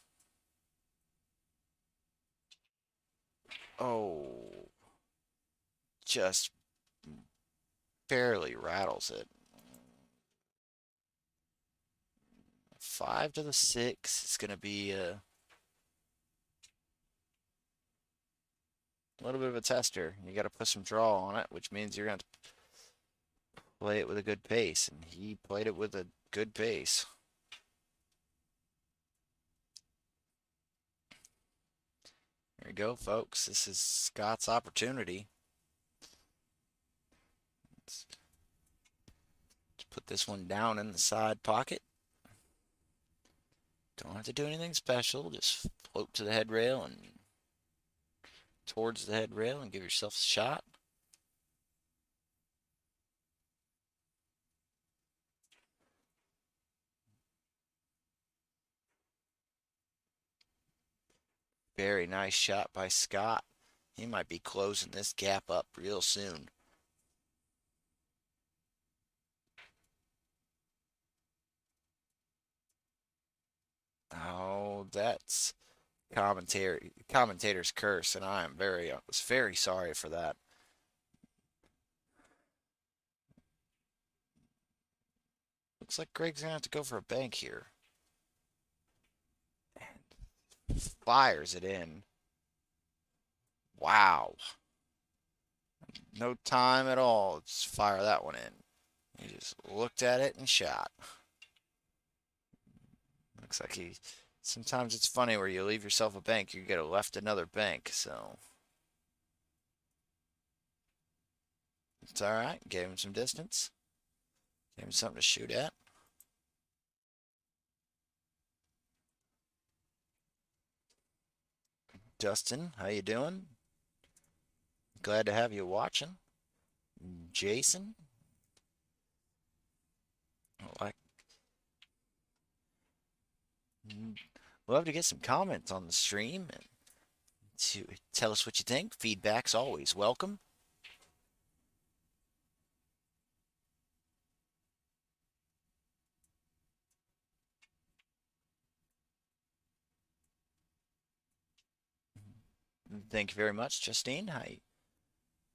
Oh, just barely rattles it. 5 to the 6. It's going to be a little bit of a tester. You got to put some draw on it, which means you're going to play it with a good pace, and he played it with a good pace. There you go, folks. This is Scott's opportunity. Let's put this one down in the side pocket. Don't have to do anything special. Just float to the head rail and towards the head rail and give yourself a shot. Very nice shot by Scott. He might be closing this gap up real soon. Oh, that's commentator's curse, and I am very sorry for that. Looks like Greg's gonna have to go for a bank here. And fires it in. Wow. No time at all. Just fire that one in. He just looked at it and shot. Looks like he. Sometimes it's funny where you leave yourself a bank, you get left another bank. So it's all right. Gave him some distance. Gave him something to shoot at. Dustin, how you doing? Glad to have you watching. Jason, like, love to get some comments on the stream and to tell us what you think. Feedback's always welcome. Thank you very much, Justine. I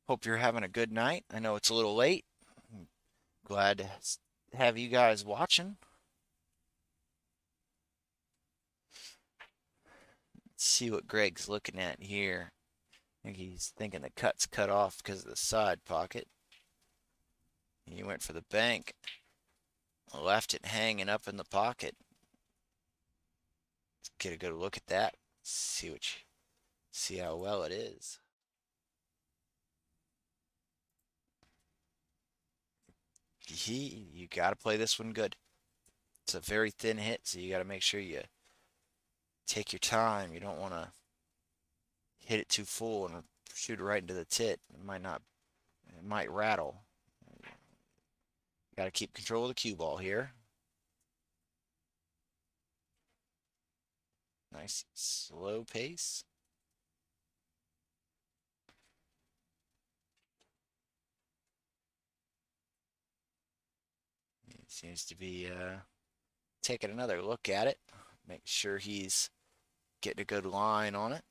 hope you're having a good night. I know it's a little late. Glad to have you guys watching. Let's see what Greg's looking at here. I think he's thinking the cut's cut off because of the side pocket. He went for the bank. Left it hanging up in the pocket. Let's get a good look at that. See how well it is. You got to play this one good. It's a very thin hit, so you got to make sure you take your time. You don't want to hit it too full and shoot it right into the tit. It might rattle. Got to keep control of the cue ball here. Nice slow pace. He seems to be taking another look at it. Make sure he's getting a good line on it.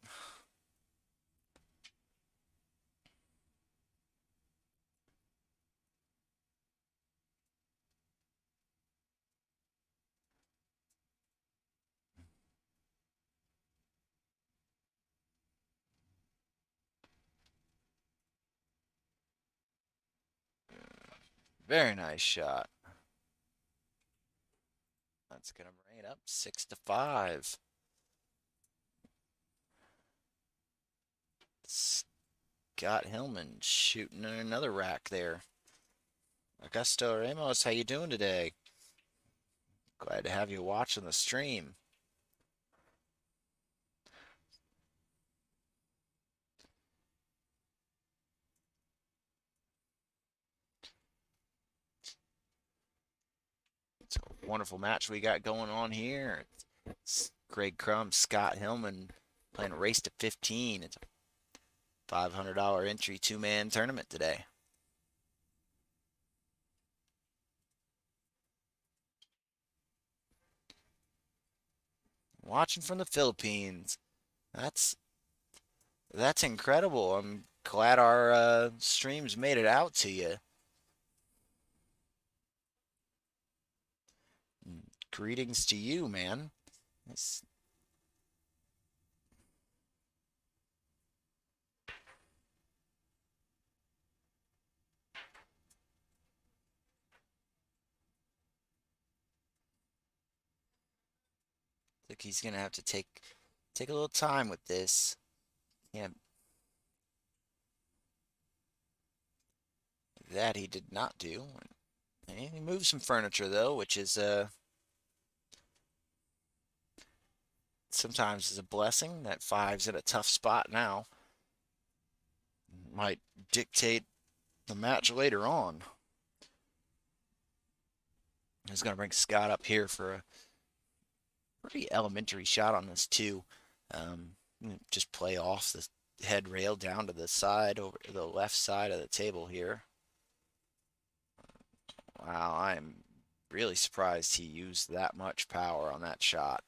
Very nice shot. That's going to bring it up 6-5. Scott Hillman shooting another rack there. Augusto Ramos, how you doing today? Glad to have you watching the stream. It's a wonderful match we got going on here. It's Greg Crum, Scott Hillman playing a race to 15. It's a $500 entry two-man tournament today. Watching from the Philippines. That's incredible. I'm glad our streams made it out to you. Greetings to you, man. It's, Like he's gonna have to take a little time with this. Yeah, that he did not do. And he moved some furniture though, which is sometimes is a blessing. That five's in a tough spot now. Might dictate the match later on. He's gonna bring Scott up here for a pretty elementary shot on this too. Just play off the head rail down to the side, over the left side of the table here. Wow, I'm really surprised he used that much power on that shot.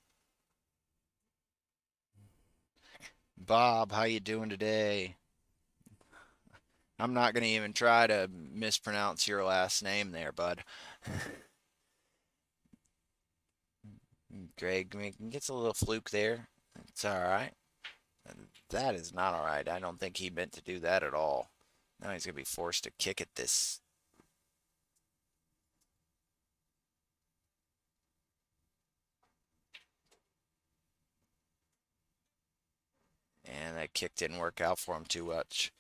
Bob, how you doing today? I'm not going to even try to mispronounce your last name there, bud. Greg gets a little fluke there. It's all right. That is not all right. I don't think he meant to do that at all. Now he's going to be forced to kick at this. And that kick didn't work out for him too much.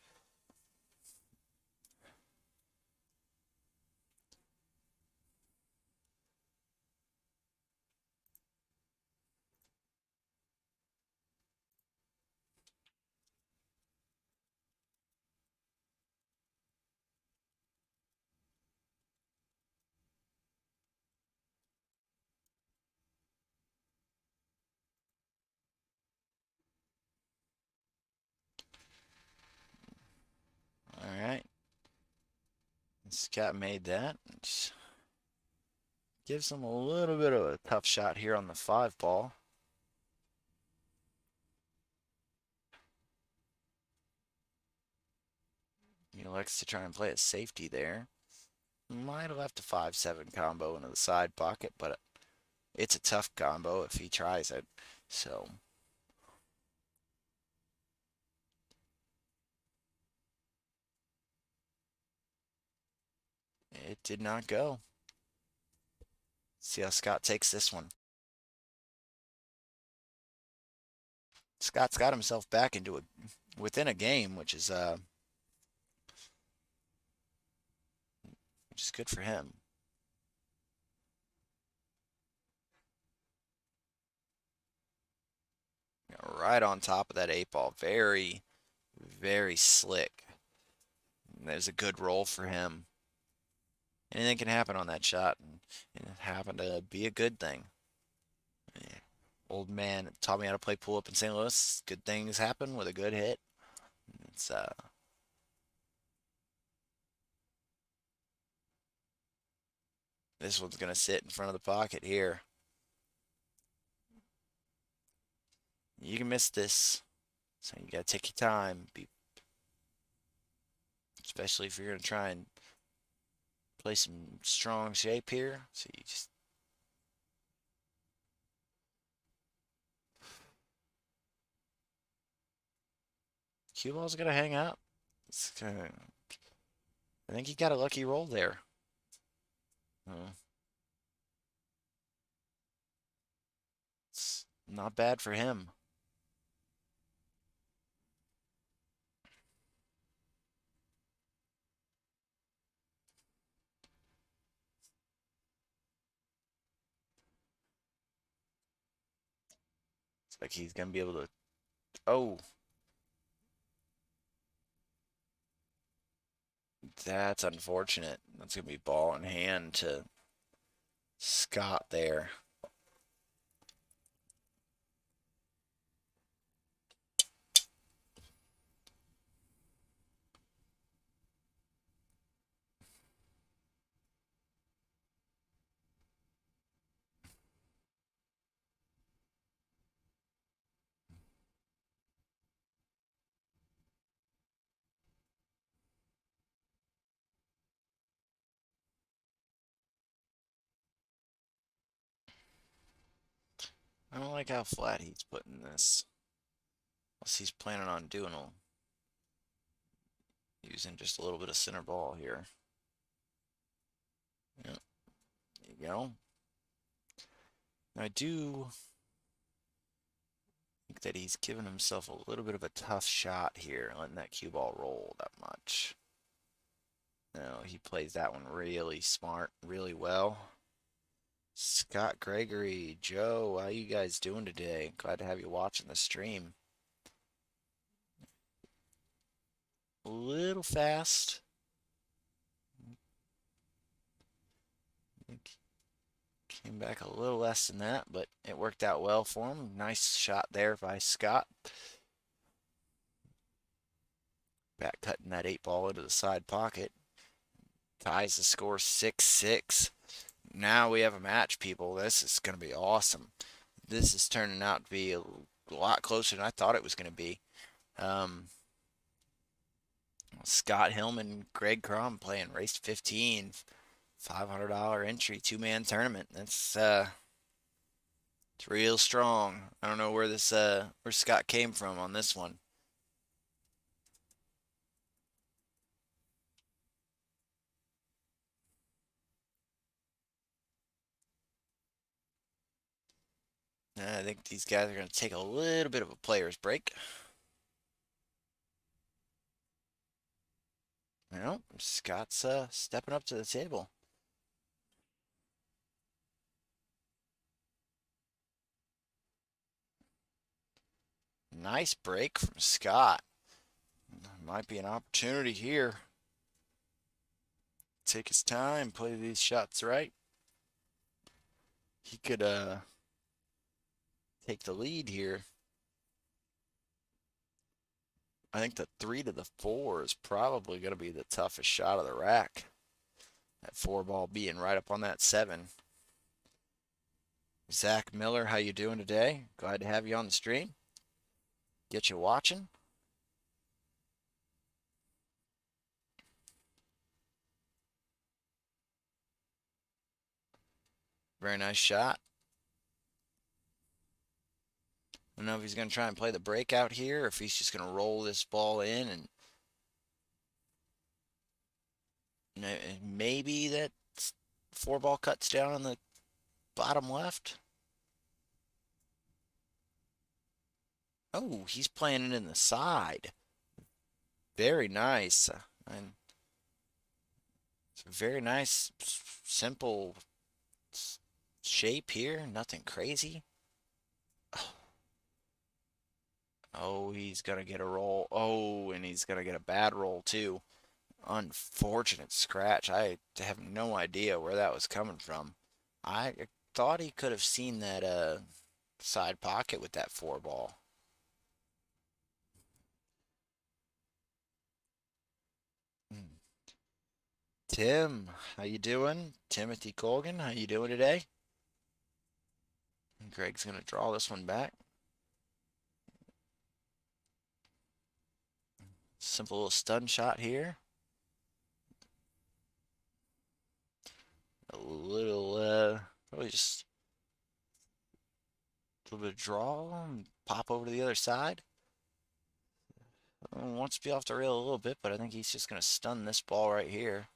All right. Scott made that. Gives him a little bit of a tough shot here on the 5 ball. He likes to try and play a safety there. Might have left a 5-7 combo into the side pocket, but it's a tough combo if he tries it. So it did not go. See how Scott takes this one. Scott's got himself back into within a game, which is good for him. Right on top of that 8 ball. Very, very slick. There's a good roll for him. Anything can happen on that shot, and it happened to be a good thing. Yeah. Old man taught me how to play pool up in St. Louis. Good things happen with a good hit. It's This one's gonna sit in front of the pocket here. You can miss this, so you gotta take your time. Especially if you're gonna try and play some strong shape here. So you just cue ball's gonna hang up. I think he got a lucky roll there. It's not bad for him. It's like he's gonna be able to. Oh, that's unfortunate. That's gonna be ball in hand to Scott there. I don't like how flat he's putting this. Unless he's planning on using just a little bit of center ball here. Yep, there you go. Now I do think that he's given himself a little bit of a tough shot here, letting that cue ball roll that much. No, he plays that one really smart, really well. Scott Gregory, Joe, how you guys doing today? Glad to have you watching the stream. A little fast. Came back a little less than that, but it worked out well for him. Nice shot there by Scott. Back cutting that 8 ball into the side pocket. Ties the score 6-6. Now we have a match, people. This is going to be awesome. This is turning out to be a lot closer than I thought it was going to be. Scott Hillman, Greg Crum playing race 15, $500 entry, two-man tournament. That's it's real strong. I don't know where this where Scott came from on this one. I think these guys are going to take a little bit of a player's break. Well, Scott's stepping up to the table. Nice break from Scott. Might be an opportunity here. Take his time, play these shots right. He could take the lead here. I think the 3 to the 4 is probably going to be the toughest shot of the rack. That 4 ball being right up on that 7. Zach Miller, how you doing today? Glad to have you on the stream. Get you watching. Very nice shot. I don't know if he's going to try and play the breakout here, or if he's just going to roll this ball in and maybe that 4 ball cuts down on the bottom left. Oh, he's playing it in the side. Very nice. And it's a very nice, simple shape here. Nothing crazy. Oh, he's going to get a roll. Oh, and he's going to get a bad roll too. Unfortunate scratch. I have no idea where that was coming from. I thought he could have seen that side pocket with that 4 ball. Tim, how you doing? Timothy Colgan, how you doing today? Greg's gonna draw this one back. Simple little stun shot here. A little, probably just a little bit of draw and pop over to the other side. Wants to be off the rail a little bit, but I think he's just gonna stun this ball right here.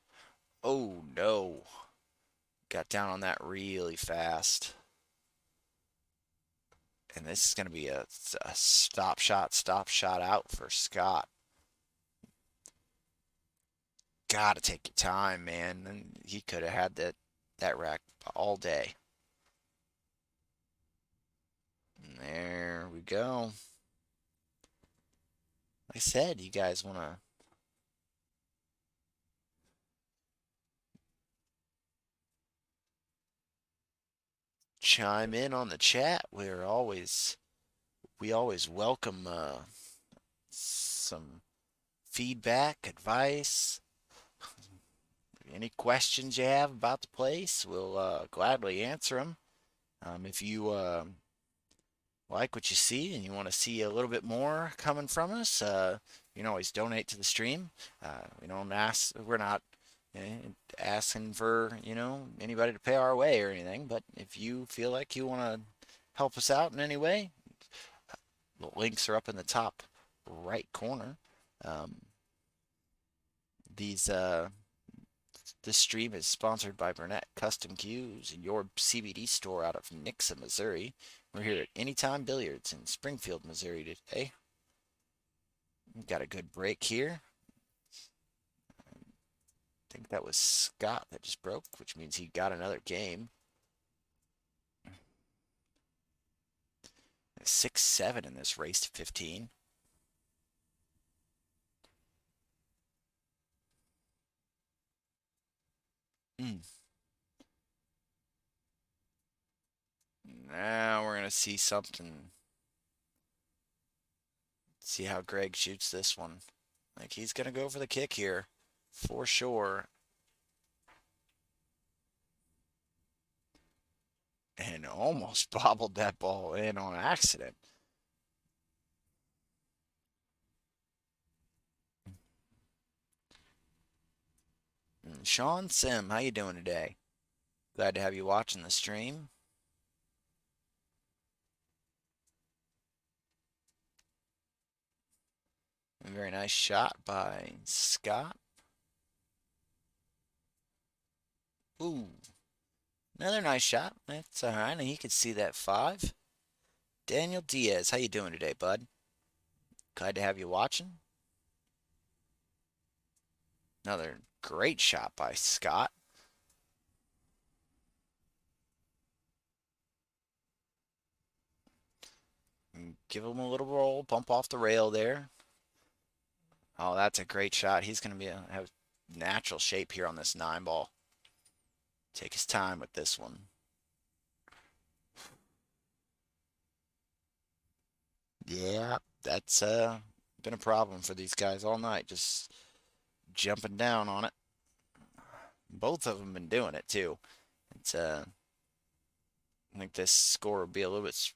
Oh no. Got down on that really fast. And this is going to be a stop shot out for Scott. Gotta take your time, man. And he could have had that rack all day. And there we go. Like I said, you guys want to chime in on the chat. We always welcome some feedback, advice, any questions you have about the place. We'll gladly answer them. If you like what you see and you want to see a little bit more coming from us, you can always donate to the stream. We don't ask, we're not asking for, anybody to pay our way or anything, but if you feel like you want to help us out in any way, the links are up in the top right corner. This stream is sponsored by Burnett Custom Cues, your CBD store out of Nixa, Missouri. We're here at Anytime Billiards in Springfield, Missouri today. We've got a good break here. I think that was Scott that just broke, which means he got another game. 6-7 in this race to 15. Now we're going to see something. See how Greg shoots this one. Like he's gonna go for the kick here, for sure. And almost bobbled that ball in on accident. Sean Sim, how you doing today? Glad to have you watching the stream. A very nice shot by Scott. Ooh, another nice shot. That's all right. And he could see that five. Daniel Diaz, how you doing today, bud? Glad to have you watching. Another great shot by Scott. Give him a little roll, bump off the rail there. Oh, that's a great shot. He's going to have natural shape here on this 9 ball. Take his time with this one. Yeah, that's been a problem for these guys all night, just jumping down on it. Both of them been doing it too. It's I think this score would be a little bit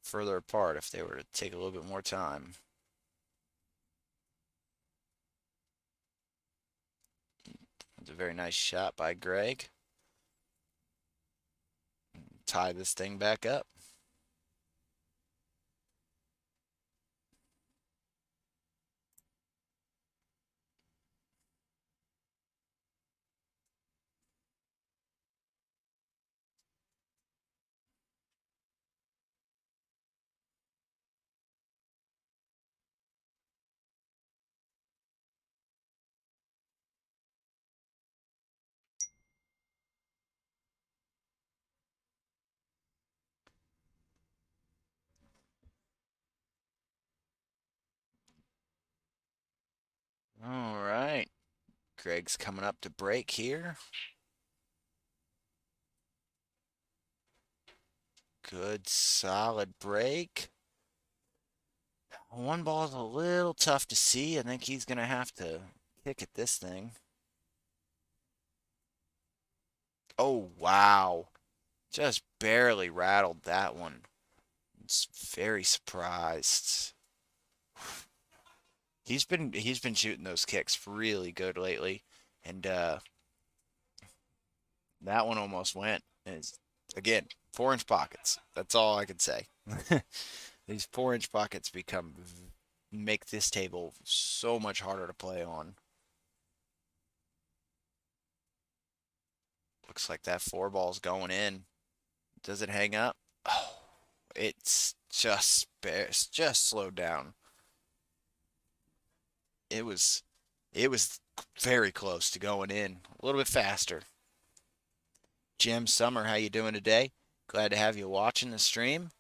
further apart if they were to take a little bit more time. It's a very nice shot by Greg. Tie this thing back up. All right. Greg's coming up to break here. Good, solid break. 1 ball's a little tough to see. I think he's going to have to kick at this thing. Oh, wow. Just barely rattled that one. It's very surprised. He's been shooting those kicks really good lately, and that one almost went. Again, 4-inch pockets. That's all I can say. These 4-inch pockets make this table so much harder to play on. Looks like that 4 ball's going in. Does it hang up? Oh, it's just slowed down. It was very close to going in. A little bit faster. Jim Summer, how you doing today? Glad to have you watching the stream.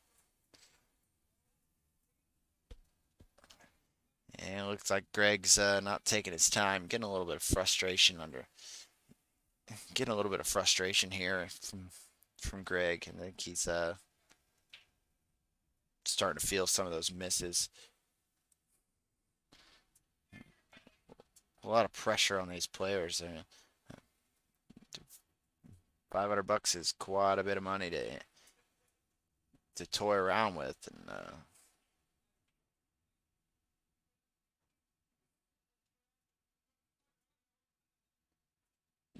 And it looks like Greg's not taking his time, getting a little bit of frustration here from Greg. I think he's starting to feel some of those misses. A lot of pressure on these players. 500 bucks is quite a bit of money to toy around with, and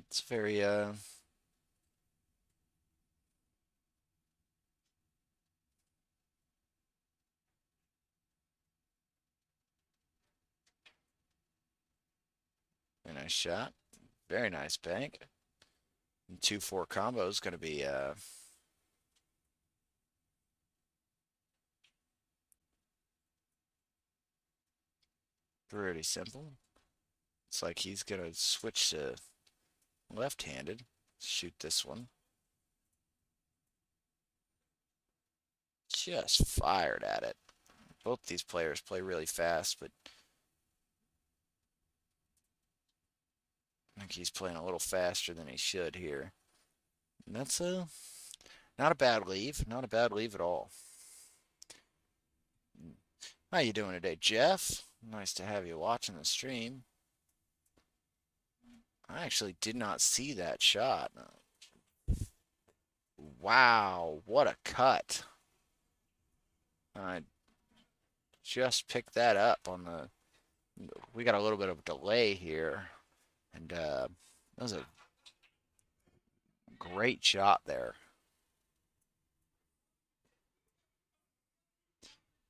it's very very nice shot. Very nice bank. And 2-4 combo is going to be pretty simple. It's like he's going to switch to left-handed. Shoot this one. Just fired at it. Both these players play really fast, but I think he's playing a little faster than he should here. And that's not a bad leave. Not a bad leave at all. How you doing today, Jeff? Nice to have you watching the stream. I actually did not see that shot. Wow, what a cut. I just picked that up on the... We got a little bit of a delay here. And that was a great shot there.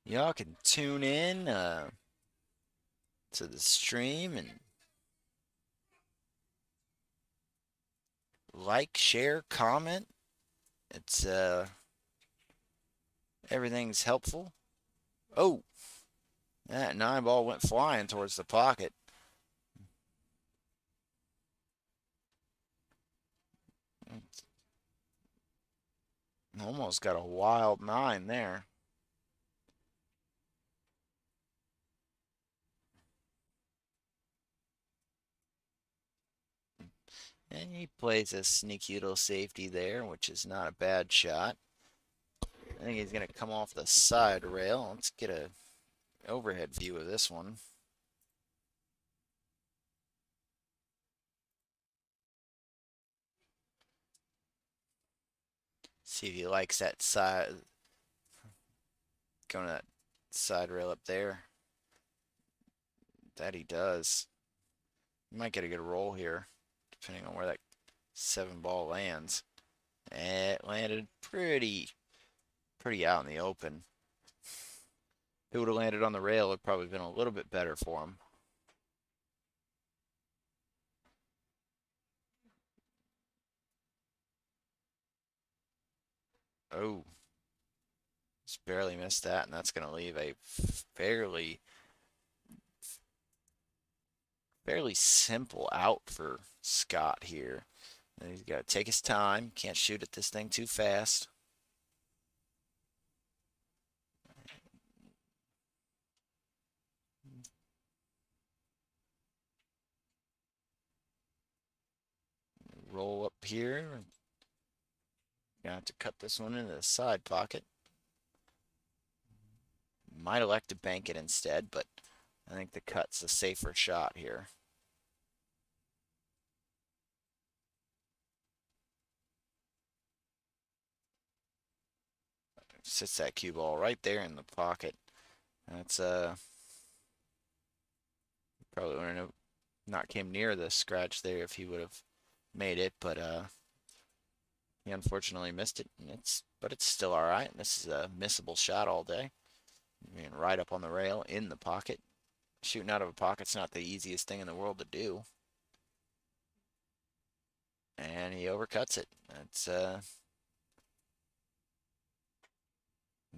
Y'all can tune in to the stream and like, share, comment. It's everything's helpful. Oh, that 9-ball went flying towards the pocket. Almost got a wild 9 there. And he plays a sneaky little safety there, which is not a bad shot. I think he's going to come off the side rail. Let's get a overhead view of this one. See if he likes that side, going to that side rail up there. That he does. He might get a good roll here, depending on where that 7-ball lands. It landed pretty out in the open. If it would have landed on the rail, it would probably been a little bit better for him. Oh, just barely missed that, and that's going to leave a fairly simple out for Scott here. And he's got to take his time. Can't shoot at this thing too fast. Roll up here. Gonna have to cut this one into the side pocket. Might elect to bank it instead, but I think the cut's a safer shot here. Sits that cue ball right there in the pocket. That's probably wouldn't have not came near the scratch there if he would have made it, but he unfortunately missed it. And it's still all right. This is a missable shot all day. Being right up on the rail in the pocket. Shooting out of a pocket's not the easiest thing in the world to do. And he overcuts it.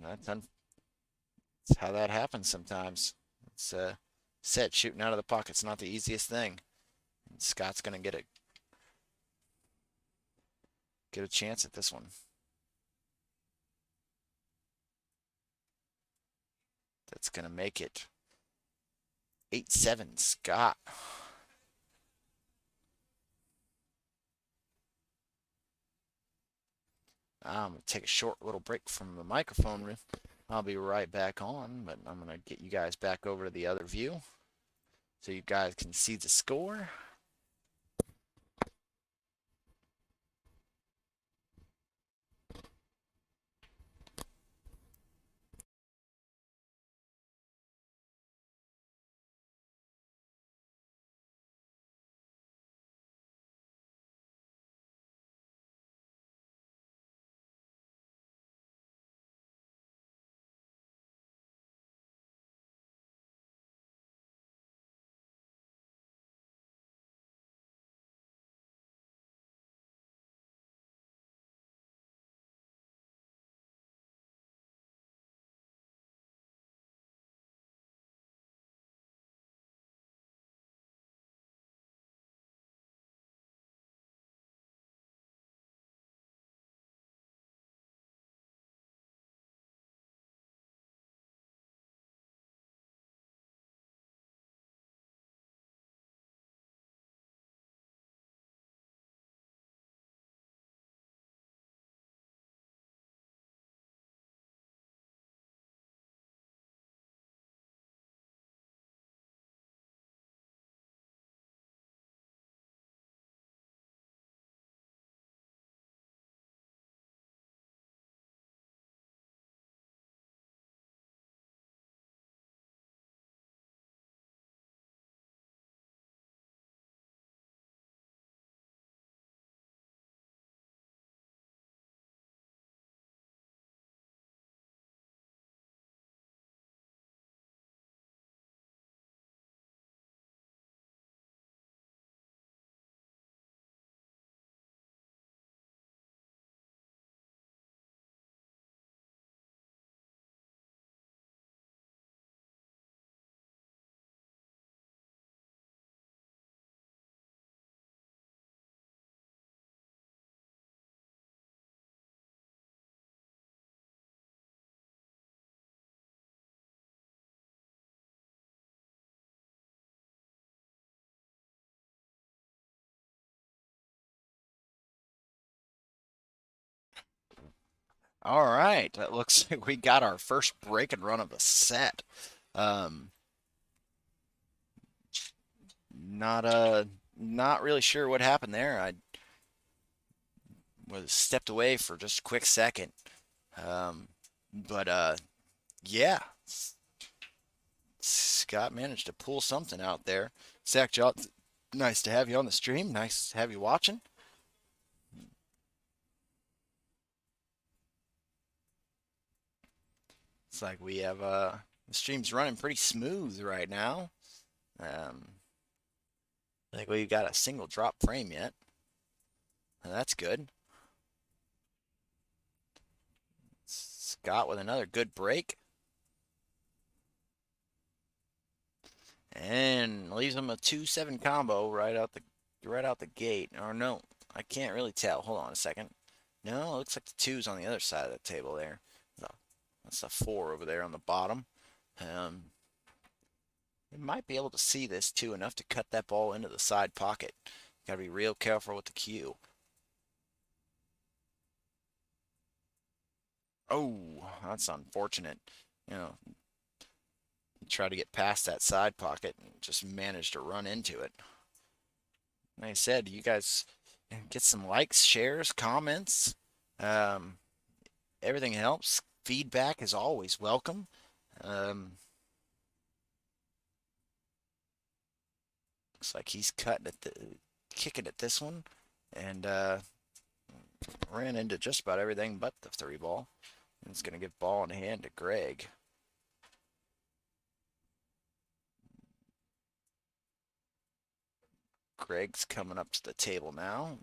That's how that happens sometimes. It's shooting out of the pocket's not the easiest thing. And Scott's gonna get a chance at this one. That's gonna make it 8-7 Scott. I'm going to take a short little break from the microphone. I'll be right back on, but I'm going to get you guys back over to the other view so you guys can see the score. All right, that looks like we got our first break and run of the set. Um, not not really sure what happened there. I was stepped away for just a quick second. Um, but yeah, Scott managed to pull something out there. Zach Job, nice to have you on the stream. Nice to have you watching. It's like we have the stream's running pretty smooth right now. Um, I think we've got a single drop frame yet. That's good. Scott with another good break. And leaves him a 2-7 combo right out the gate. Or no, I can't really tell. Hold on a second. No, it looks like the two's on the other side of the table there. That's the four over there on the bottom. Um, you might be able to see this too enough to cut that ball into the side pocket. Got to be real careful with the cue. Oh, that's unfortunate. You know, try to get past that side pocket and just managed to run into it. Like I said, you guys get some likes, shares, comments. Um, everything helps. Feedback is always welcome. Um, looks like he's kicking at this one, and ran into just about everything but the three ball. And it's gonna give ball in hand to Greg. Greg's coming up to the table now.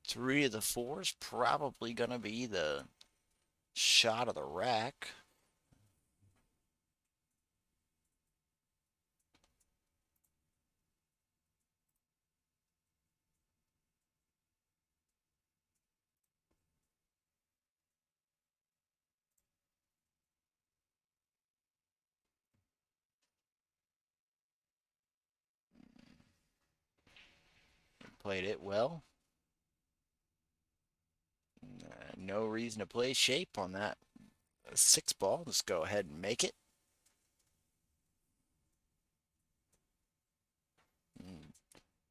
Three of the fours probably gonna be the shot of the rack. Played it well. No reason to play shape on that six ball. Let's go ahead and make it.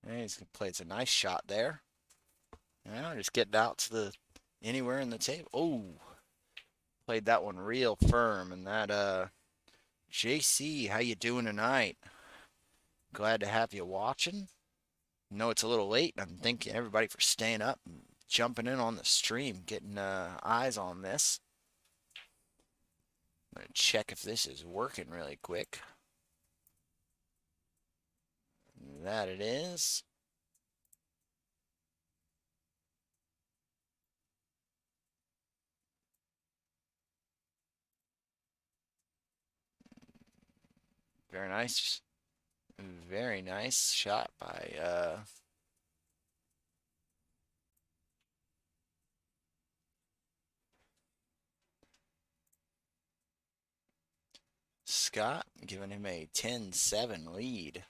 And he's played a nice shot there. Now just getting out to the anywhere in the table. Oh, played that one real firm. And that JC, how you doing tonight? Glad to have you watching. Know it's a little late. I'm thanking everybody for staying up and jumping in on the stream, getting eyes on this. I'm gonna check if this is working really quick. That it is. Very nice. Very nice shot by Scott, giving him a 10-7 lead.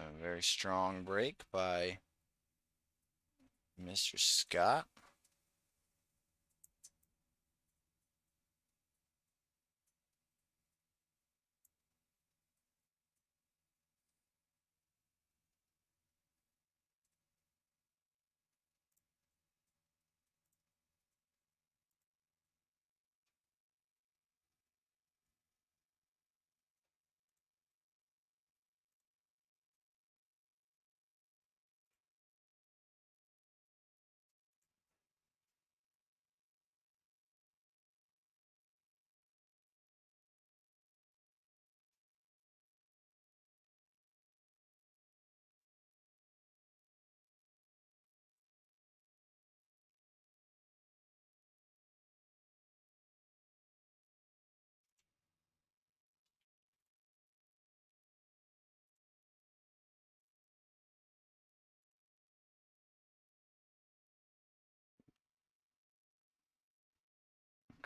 A very strong break by Mr. Scott.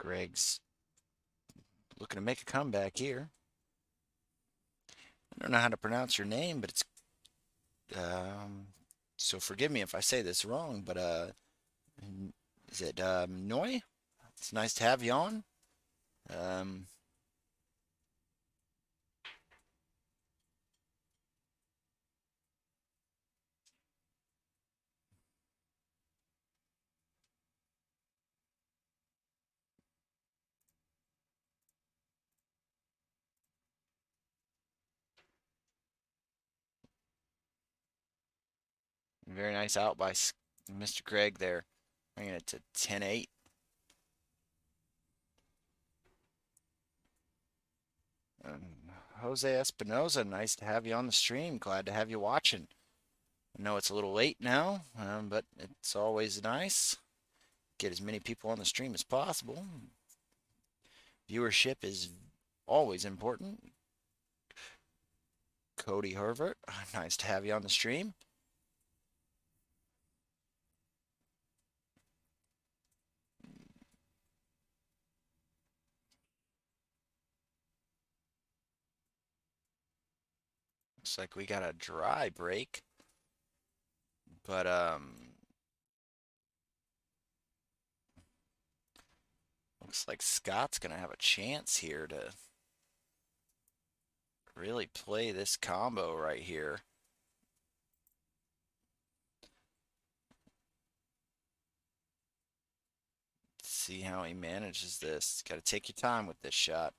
Greg's looking to make a comeback here. I don't know how to pronounce your name, but it's so forgive me if I say this wrong, but is it Noi? It's nice to have you on. Um, Very nice out by Mr. Greg there, bringing it to 10-8. Jose Espinoza, nice to have you on the stream. Glad to have you watching. I know it's a little late now, but it's always nice. Get as many people on the stream as possible. Viewership is always important. Cody Herbert, nice to have you on the stream. Looks like we got a dry break. But looks like Scott's gonna have a chance here to really play this combo right here. Let's see how he manages this. Got to take your time with this shot.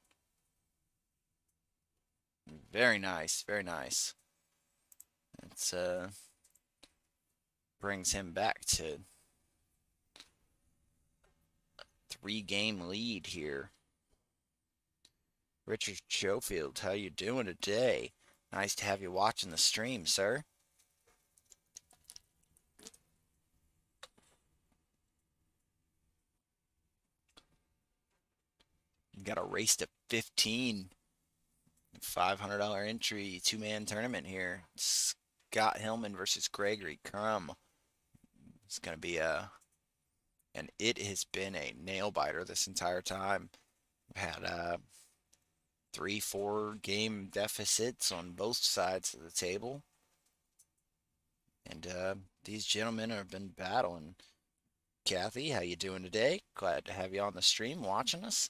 Very nice, very nice. It's brings him back to 3-game lead here. Richard Schofield, how you doing today? Nice to have you watching the stream, sir. You got a race to 15. $500 entry, 2-man tournament here. Scott Hillman versus Gregory Crum. It's going to be and it has been a nail biter this entire time. We've had 3-4 game deficits on both sides of the table. And these gentlemen have been battling. Kathy, how you doing today? Glad to have you on the stream watching us.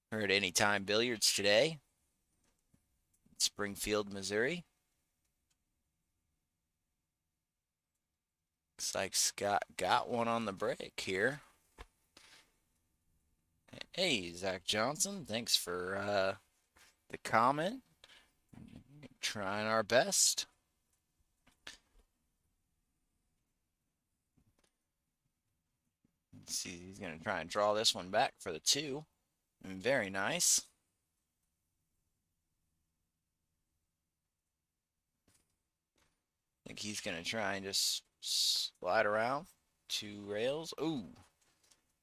We're at Anytime Billiards today, Springfield, Missouri. Looks like Scott got one on the break here. Hey, Zach Johnson, thanks for the comment. Trying our best. Let's see, he's going to try and draw this one back for the 2. Very nice. I think he's going to try and just slide around 2 rails. Ooh.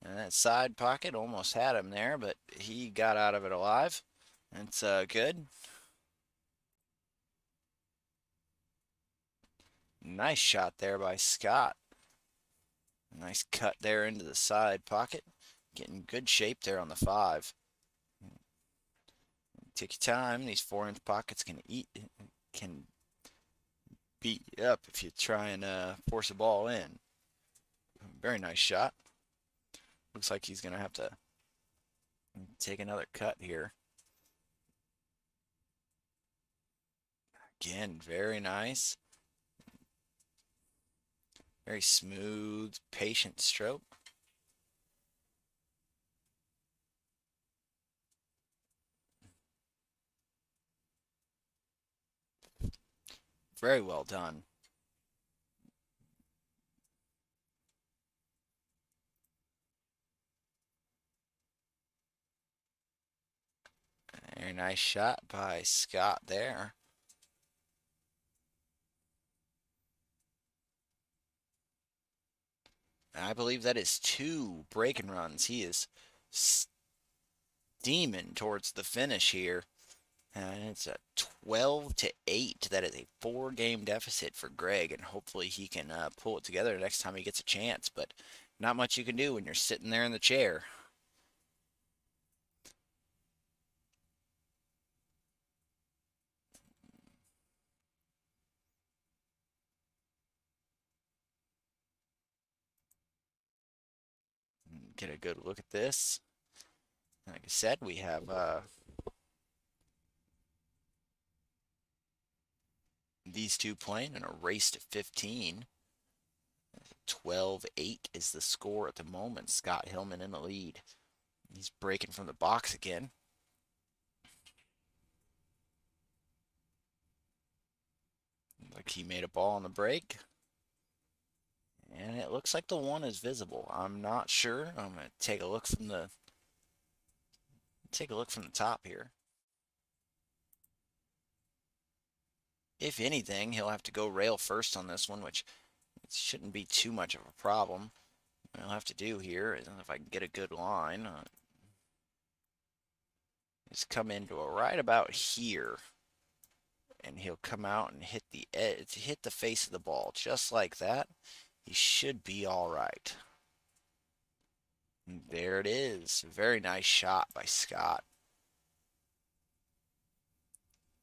And that side pocket almost had him there, but he got out of it alive. That's good. Nice shot there by Scott. Nice cut there into the side pocket. Getting good shape there on the 5. Take your time. These 4-inch pockets can beat you up if you try and force a ball in. Very nice shot. Looks like he's going to have to take another cut here. Again, very nice. Very smooth, patient stroke. Very well done. Very nice shot by Scott there. I believe that is 2 breaking runs. He is steaming towards the finish here. And it's a 12-8. That is a 4-game deficit for Greg, and hopefully he can pull it together next time he gets a chance. But not much you can do when you're sitting there in the chair. Get a good look at this. Like I said, we have these two playing in a race to 15. 12-8 is the score at the moment. Scott Hillman in the lead. He's breaking from the box again. Like he made a ball on the break. And it looks like the one is visible. I'm not sure. I'm gonna take a look from the top here. If anything, he'll have to go rail first on this one, which it shouldn't be too much of a problem. What I'll have to do here is, if I can get a good line, is come into a right about here, and he'll come out and hit the edge, hit the face of the ball, just like that. He should be all right. And there it is. Very nice shot by Scott.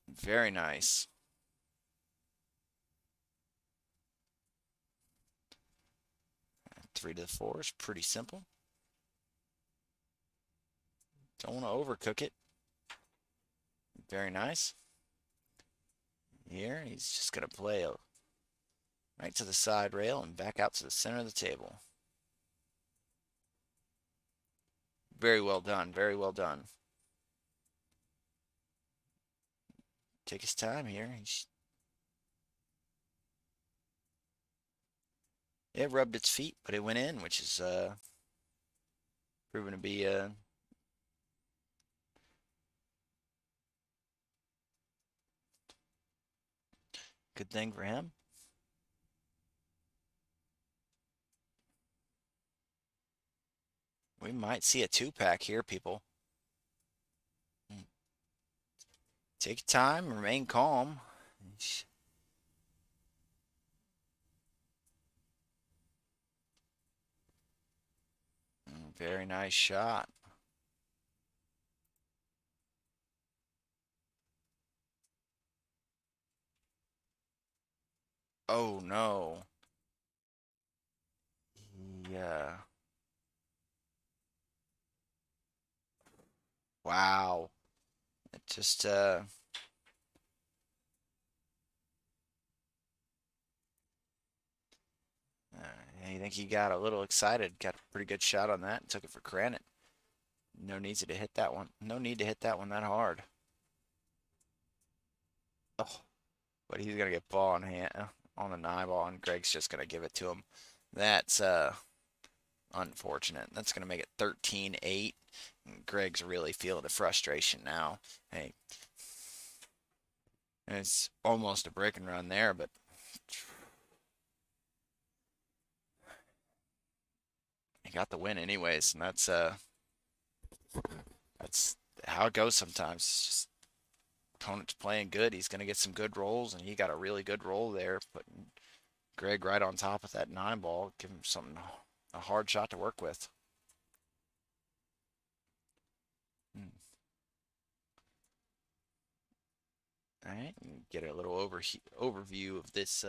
Very nice. Three to the four is pretty simple. Don't want to overcook it. Very nice. Here, he's just going to play right to the side rail and back out to the center of the table. Very well done. Very well done. Take his time here. It rubbed its feet, but it went in, which is proven to be a good thing for him. We might see a two-pack here, people. Take your time, remain calm. Very nice shot. Oh no. Yeah. Wow. It just I think he got a little excited, got a pretty good shot on that, and took it for granted. No need to hit that one. No need to hit that one that hard. Oh, but he's gonna get ball on hand on the 9-ball, and Greg's just gonna give it to him. That's unfortunate. That's gonna make it 13-8. Greg's really feeling the frustration now. Hey, and it's almost a break and run there, but he got the win anyways, and that's how it goes sometimes. It's just opponent's playing good. He's gonna get some good rolls, and he got a really good roll there, putting Greg right on top of that 9-ball, give him something, a hard shot to work with. All right, get a little overview of this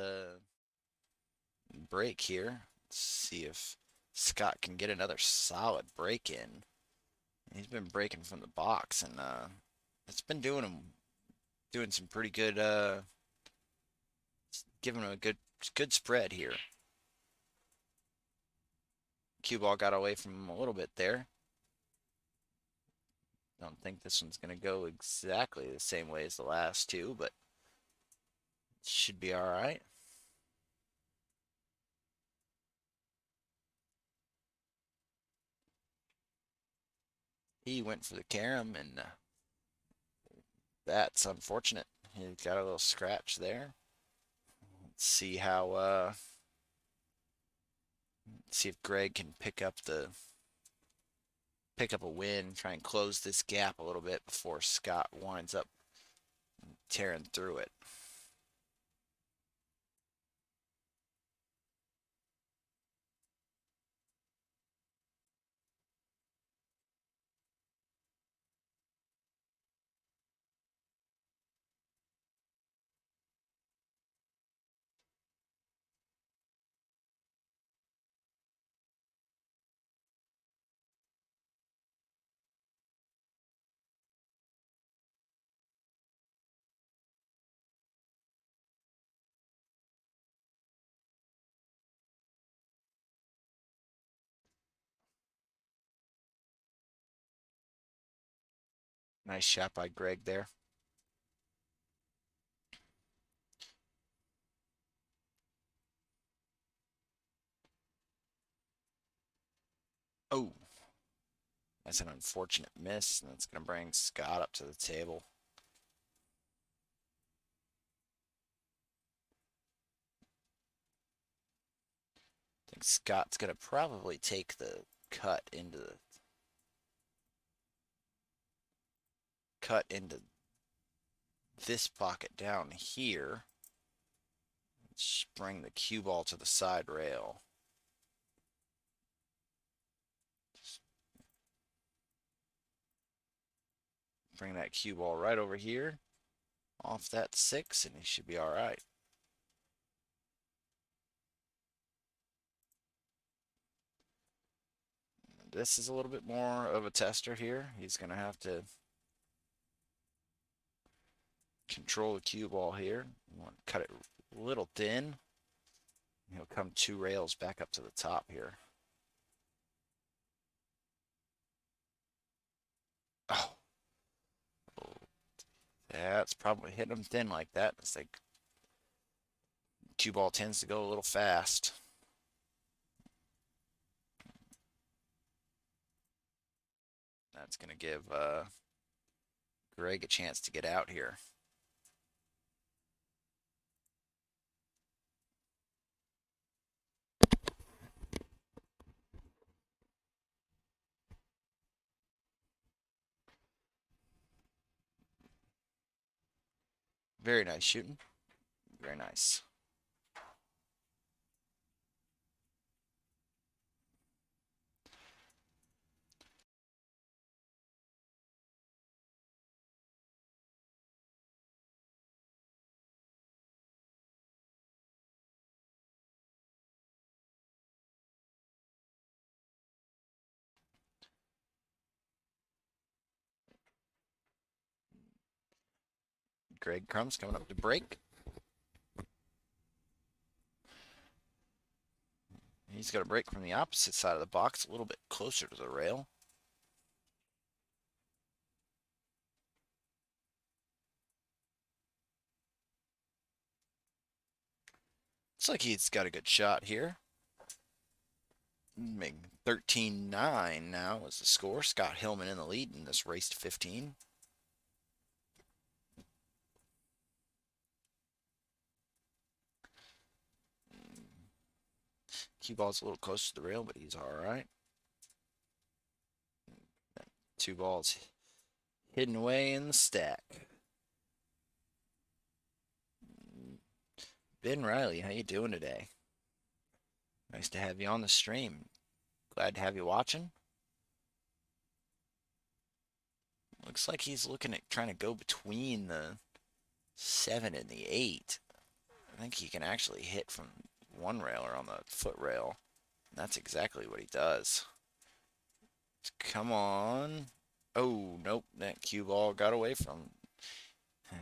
break here. Let's see if Scott can get another solid break in. He's been breaking from the box, and it's been doing some pretty good, giving him a good spread here. Cue ball got away from him a little bit there. Don't think this one's going to go exactly the same way as the last two, but it should be all right. He went for the carom, and that's unfortunate. He got a little scratch there. Let's see how see if Greg can pick up a win, try and close this gap a little bit before Scott winds up tearing through it. Nice shot by Greg there. Oh, that's an unfortunate miss, and that's going to bring Scott up to the table. I think Scott's going to probably take the cut into this pocket down here. Let's bring the cue ball to the side rail. Bring that cue ball right over here, off that 6, and he should be all right. This is a little bit more of a tester here. He's going to have to control the cue ball here. You want to cut it a little thin. He'll come 2 rails back up to the top here. Oh, that's probably hitting him thin like that. It's like cue ball tends to go a little fast. That's going to give Greg a chance to get out here. Very nice shooting. Very nice. Greg Crum's coming up to break. He's got to break from the opposite side of the box, a little bit closer to the rail. Looks like he's got a good shot here. Making 13-9 now is the score. Scott Hillman in the lead in this race to 15. Cue ball's a little close to the rail, but he's all right. 2 balls hidden away in the stack. Ben Riley, how you doing today? Nice to have you on the stream. Glad to have you watching. Looks like he's looking at trying to go between the 7 and the 8. I think he can actually hit from one rail or on the foot rail. That's exactly what he does. Come on. Oh, nope. That cue ball got away from.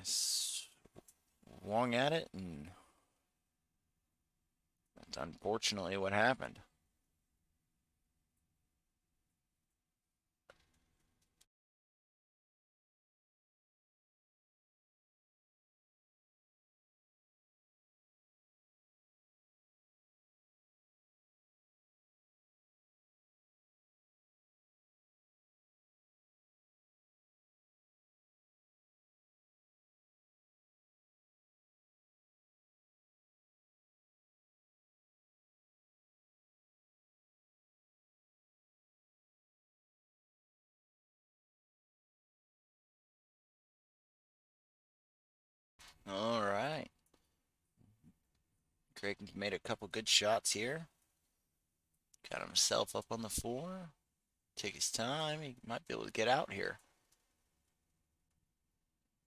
Swung at it, and that's unfortunately what happened. All right. Craig made a couple good shots here. Got himself up on the 4. Take his time. He might be able to get out here.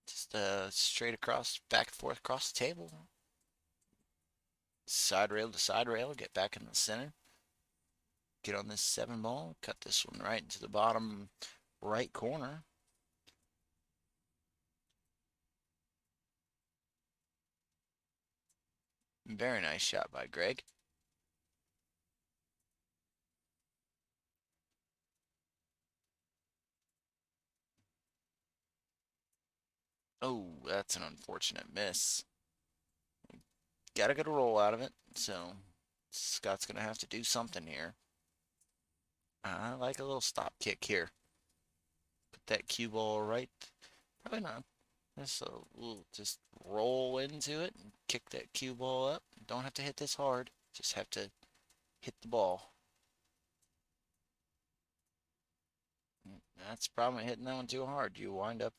Just straight across, back and forth across the table. Side rail to side rail. Get back in the center. Get on this 7 ball. Cut this one right into the bottom right corner. Very nice shot by Greg. Oh, that's an unfortunate miss. Got to get a roll out of it, so Scott's going to have to do something here. I like a little stop kick here. Put that cue ball right. Probably not. Just roll into it and kick that cue ball up. Don't have to hit this hard. Just have to hit the ball. That's the problem with hitting that one too hard. You wind up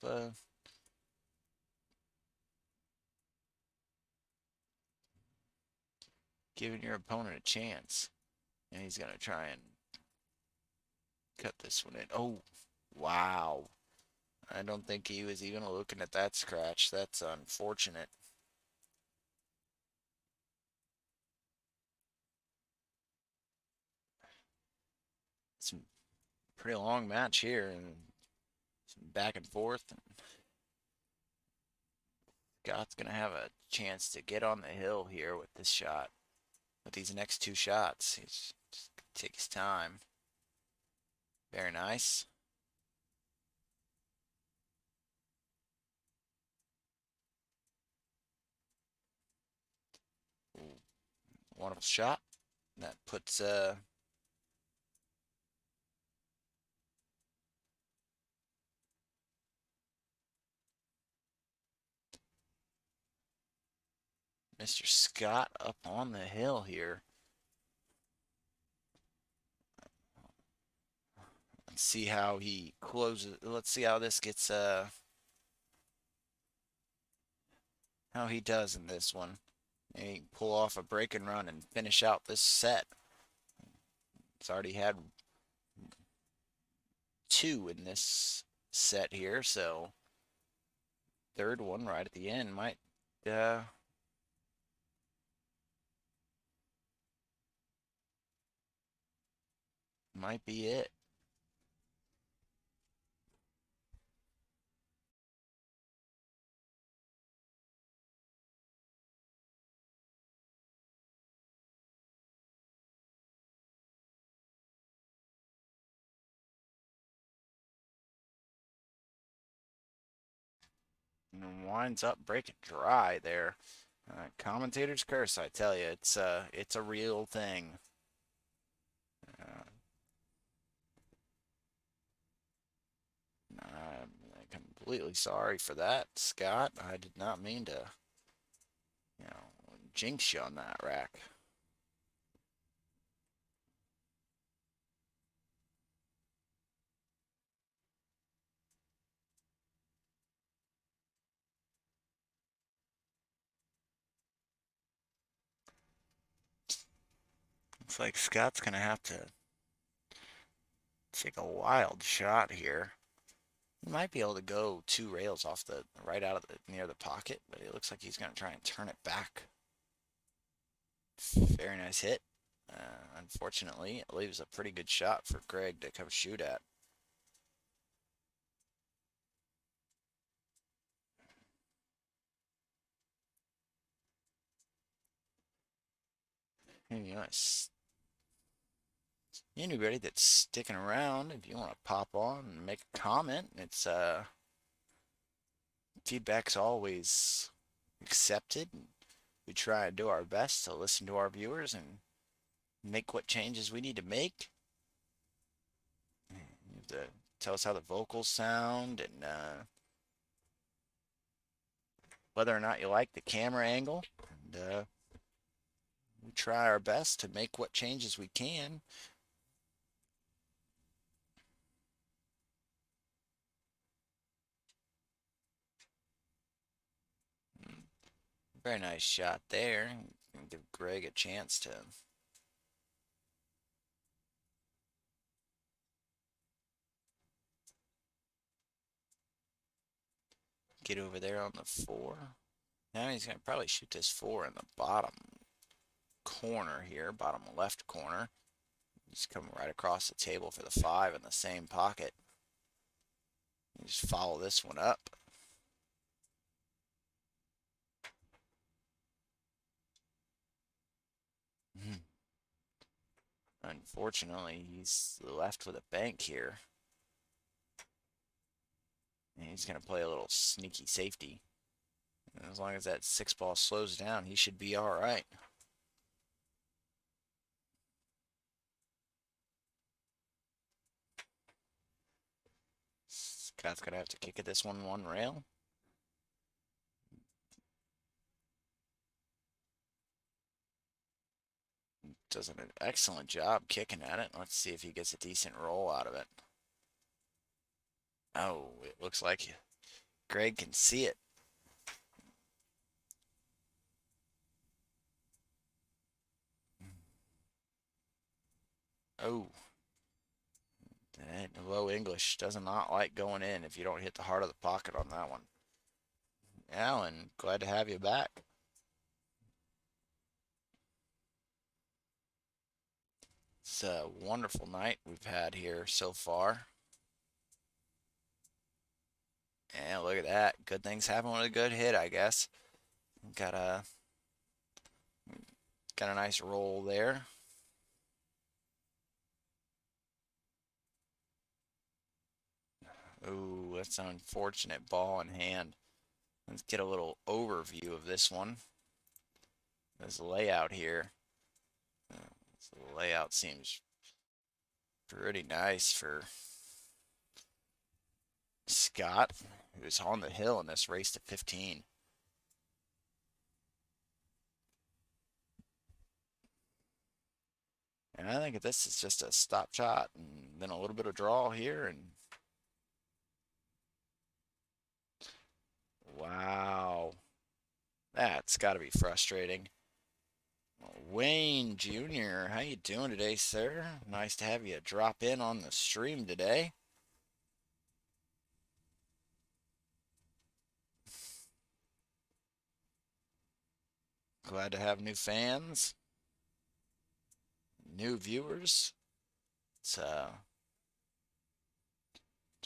giving your opponent a chance. And he's going to try and cut this one in. Oh, wow. I don't think he was even looking at that scratch. That's unfortunate. It's a pretty long match here and some back and forth. And Scott's going to have a chance to get on the hill here with this shot. With these next two shots, he's just take his time. Very nice. Ooh, wonderful shot. That puts Mr. Scott up on the hill here. Let's see how he closes. Let's see how this gets how he does in this one. Maybe he can pull off a break and run and finish out this set. He's already had two in this set here, so third one right at the end uh might be it. And winds up breaking dry there. Commentator's curse, I tell you, it's a real thing. Uh, I'm completely sorry for that, Scott. I did not mean to, you know, jinx you on that rack. Looks like Scott's gonna have to take a wild shot here. He might be able to go two rails off the right out of the near the pocket, but it looks like he's gonna try and turn it back. Very nice hit. Unfortunately, it leaves a pretty good shot for Greg to come shoot at. You know, anybody that's sticking around, if you want to pop on and make a comment, it's feedback's always accepted. We try and do our best to listen to our viewers and make what changes we need to make. You have to tell us how the vocals sound and whether or not you like the camera angle. And we try our best to make what changes we can. Very nice shot there. Give Greg a chance to get over there on the four. Now he's going to probably shoot this four in the bottom corner here, bottom left corner. He's coming right across the table for the five in the same pocket. You just follow this one up. Unfortunately, he's left with a bank here. And he's going to play a little sneaky safety. And as long as that 6-ball slows down, he should be all right. Scott's going to have to kick at this one rail. Does an excellent job kicking at it. Let's see if he gets a decent roll out of it. Oh, it looks like Greg can see it. Oh, that low English does not like going in if you don't hit the heart of the pocket on that one. Alan, glad to have you back. It's a wonderful night we've had here so far. And look at that. Good things happen with a good hit, I guess. Got a nice roll there. Ooh, that's an unfortunate ball in hand. Let's get a little overview of this one. This layout here. The layout seems pretty nice for Scott, who's on the hill in this race to 15. And I think this is just a stop shot and then a little bit of draw here. And wow, that's got to be frustrating. Wayne Jr., how you doing today, sir? Nice to have you drop in on the stream today. Glad to have new fans, new viewers. It's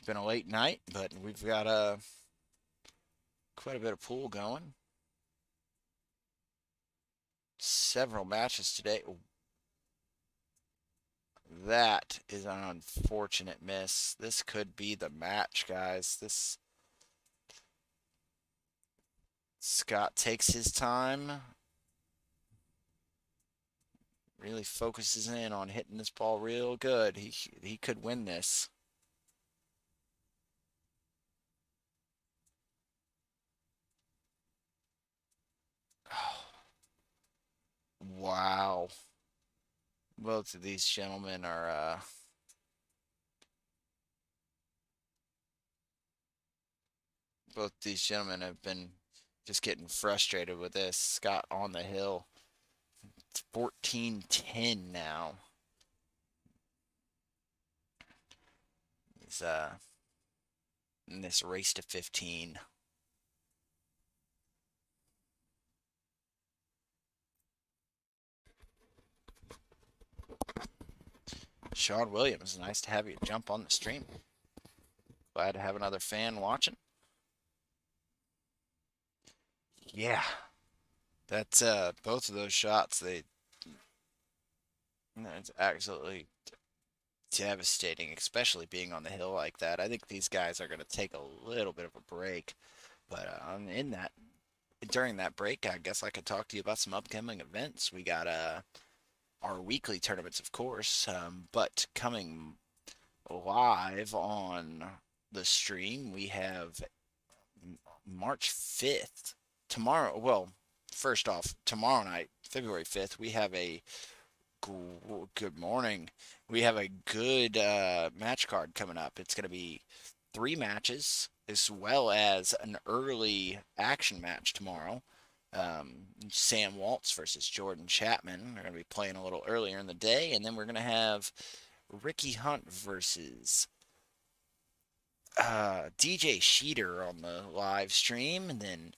been a late night, but we've got quite a bit of pool going. Several matches today. That is an unfortunate miss. This could be the match, guys. This Scott takes his time. Really focuses in on hitting this ball real good. He could win this. Oh, wow. Both of these gentlemen are both these gentlemen have been just getting frustrated with this. Scott on the hill. It's 14-10 now. He's in this race to 15. Sean Williams, nice to have you jump on the stream. Glad to have another fan watching. Yeah, that's both of those shots. It's absolutely devastating, especially being on the hill like that. I think these guys are going to take a little bit of a break, but in that during that break, I guess I could talk to you about some upcoming events. We got our weekly tournaments, of course, but coming live on the stream, we have March 5th tomorrow. Well, first off, tomorrow night, February 5th, we have a good morning. We have a good match card coming up. It's going to be 3 matches as well as an early action match tomorrow. Sam Waltz versus Jordan Chapman. They're going to be playing a little earlier in the day, and then we're going to have Ricky Hunt versus DJ Sheeter on the live stream, and then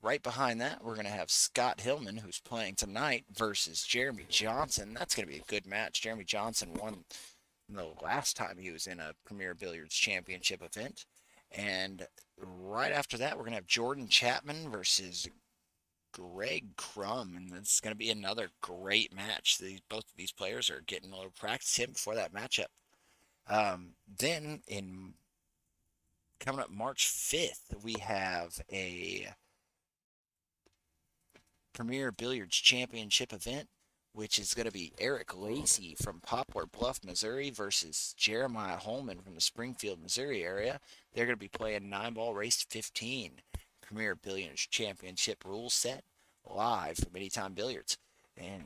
right behind that, we're going to have Scott Hillman, who's playing tonight, versus Jeremy Johnson. That's going to be a good match. Jeremy Johnson won the last time he was in a Premier Billiards Championship event. And right after that, we're going to have Jordan Chapman versus Greg Crum. And it's going to be another great match. Both of these players are getting a little practice in before that matchup. Then in Coming up March 5th, we have a Premier Billiards Championship event, which is going to be Eric Lacey from Poplar Bluff, Missouri versus Jeremiah Holman from the Springfield, Missouri area. They're going to be playing 9-ball race 15. Premier Billiards Championship rules set live from Anytime Billiards. And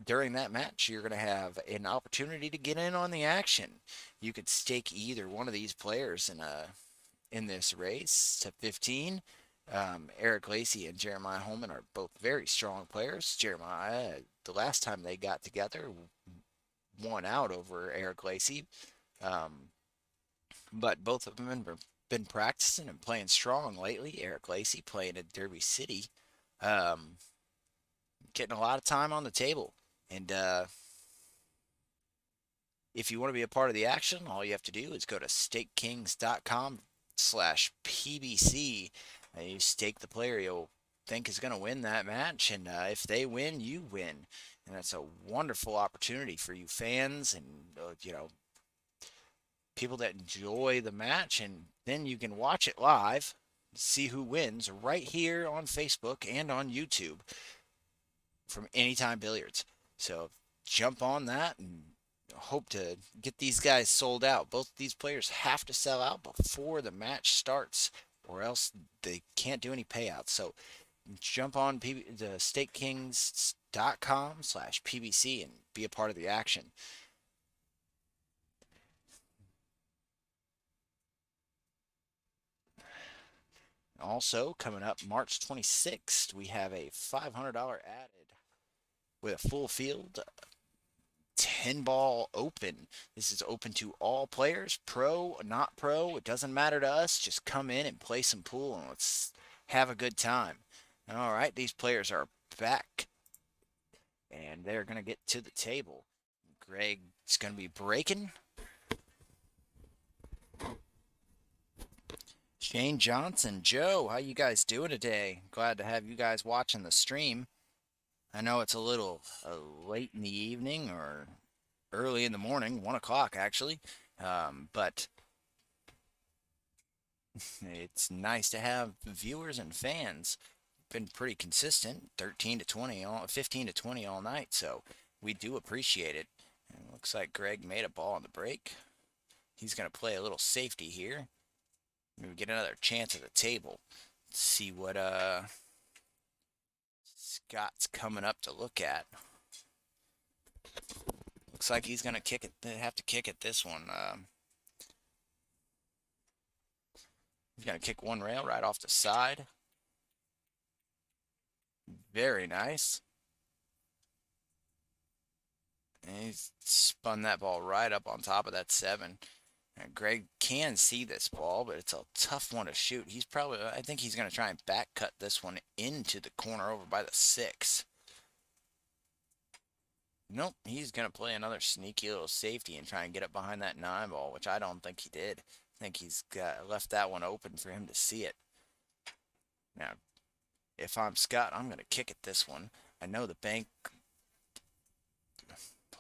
during that match, you're going to have an opportunity to get in on the action. You could stake either one of these players in this race to 15. Eric Lacey and Jeremiah Holman are both very strong players. Jeremiah, the last time they got together, won out over Eric Lacey. Um, but both of them have been practicing and playing strong lately. Eric Lacey playing at Derby City, um, getting a lot of time on the table. And if you want to be a part of the action, all you have to do is go to stakekings.com/PBC. You stake the player you'll think is going to win that match, and if they win, you win. And that's a wonderful opportunity for you fans and people that enjoy the match, and then you can watch it live, see who wins right here on Facebook and on YouTube from Anytime Billiards. So jump on that and hope to get these guys sold out. Both these players have to sell out before the match starts, or else they can't do any payouts. So jump on the stakekings.com/PBC and be a part of the action. Also, coming up March 26th, we have a $500 added with a full field 10-ball open. This is open to all players, pro, not pro. It doesn't matter to us. Just come in and play some pool and let's have a good time. All right, these players are back and they're going to get to the table. Greg's going to be breaking. Shane Johnson, Joe, how you guys doing today? Glad to have you guys watching the stream. I know it's a little late in the evening or early in the morning, 1 o'clock actually, but it's nice to have viewers and fans. Been pretty consistent, 13 to 20, 15 to 20 all night, so we do appreciate it. And it looks like Greg made a ball on the break. He's going to play a little safety here. Maybe get another chance at the table. Let's see what Scott's coming up to look at. Looks like he's gonna kick it. They have to kick it this one. He's gonna kick one rail right off the side. Very nice. And he's spun that ball right up on top of that 7. And Greg can see this ball, but it's a tough one to shoot. I think he's going to try and back cut this one into the corner over by the 6. Nope, he's going to play another sneaky little safety and try and get up behind that 9 ball, which I don't think he did. I think he's left that one open for him to see it. Now, if I'm Scott, I'm going to kick at this one. I know the bank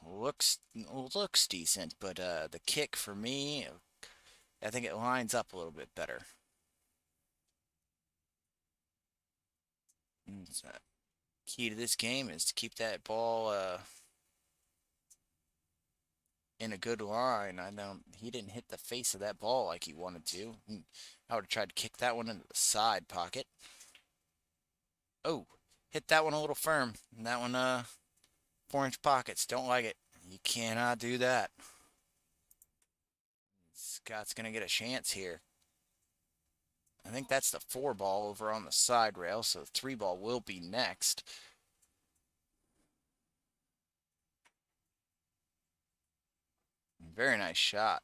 looks decent, but the kick for me, I think it lines up a little bit better. Key to this game is to keep that ball in a good line. He didn't hit the face of that ball like he wanted to. I would have tried to kick that one into the side pocket. Oh, hit that one a little firm. And that one 4-inch pockets. Don't like it. You cannot do that. Scott's going to get a chance here. I think that's the 4 ball over on the side rail, so the 3 ball will be next. Very nice shot.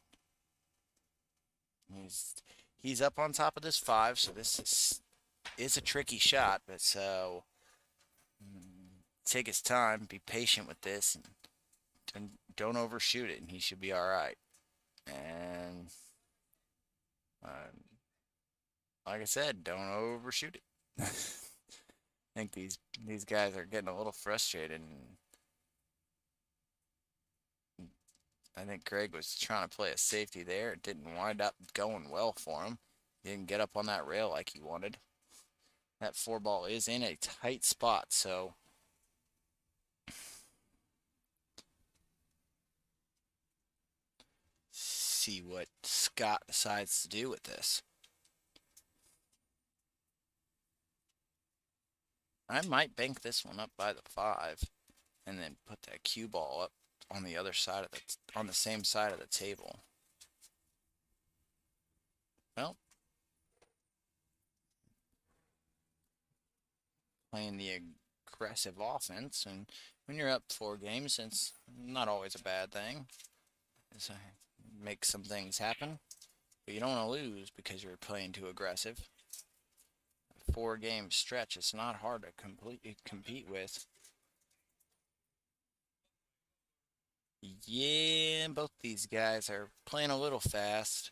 He's up on top of this 5, so this is a tricky shot, but so take his time, be patient with this, and don't overshoot it, and he should be all right. And like I said, don't overshoot it. I think these guys are getting a little frustrated, and I think Greg was trying to play a safety there. It didn't wind up going well for him. Didn't get up on that rail like he wanted. That 4 ball is in a tight spot, so see what Scott decides to do with this. I might bank this one up by the 5 and then put that cue ball up on the other side of on the same side of the table. Well, playing the aggressive offense, and when you're up 4 games, it's not always a bad thing. It makes some things happen, but you don't want to lose because you're playing too aggressive. A 4-game stretch, it's not hard to compete with. Yeah, both these guys are playing a little fast,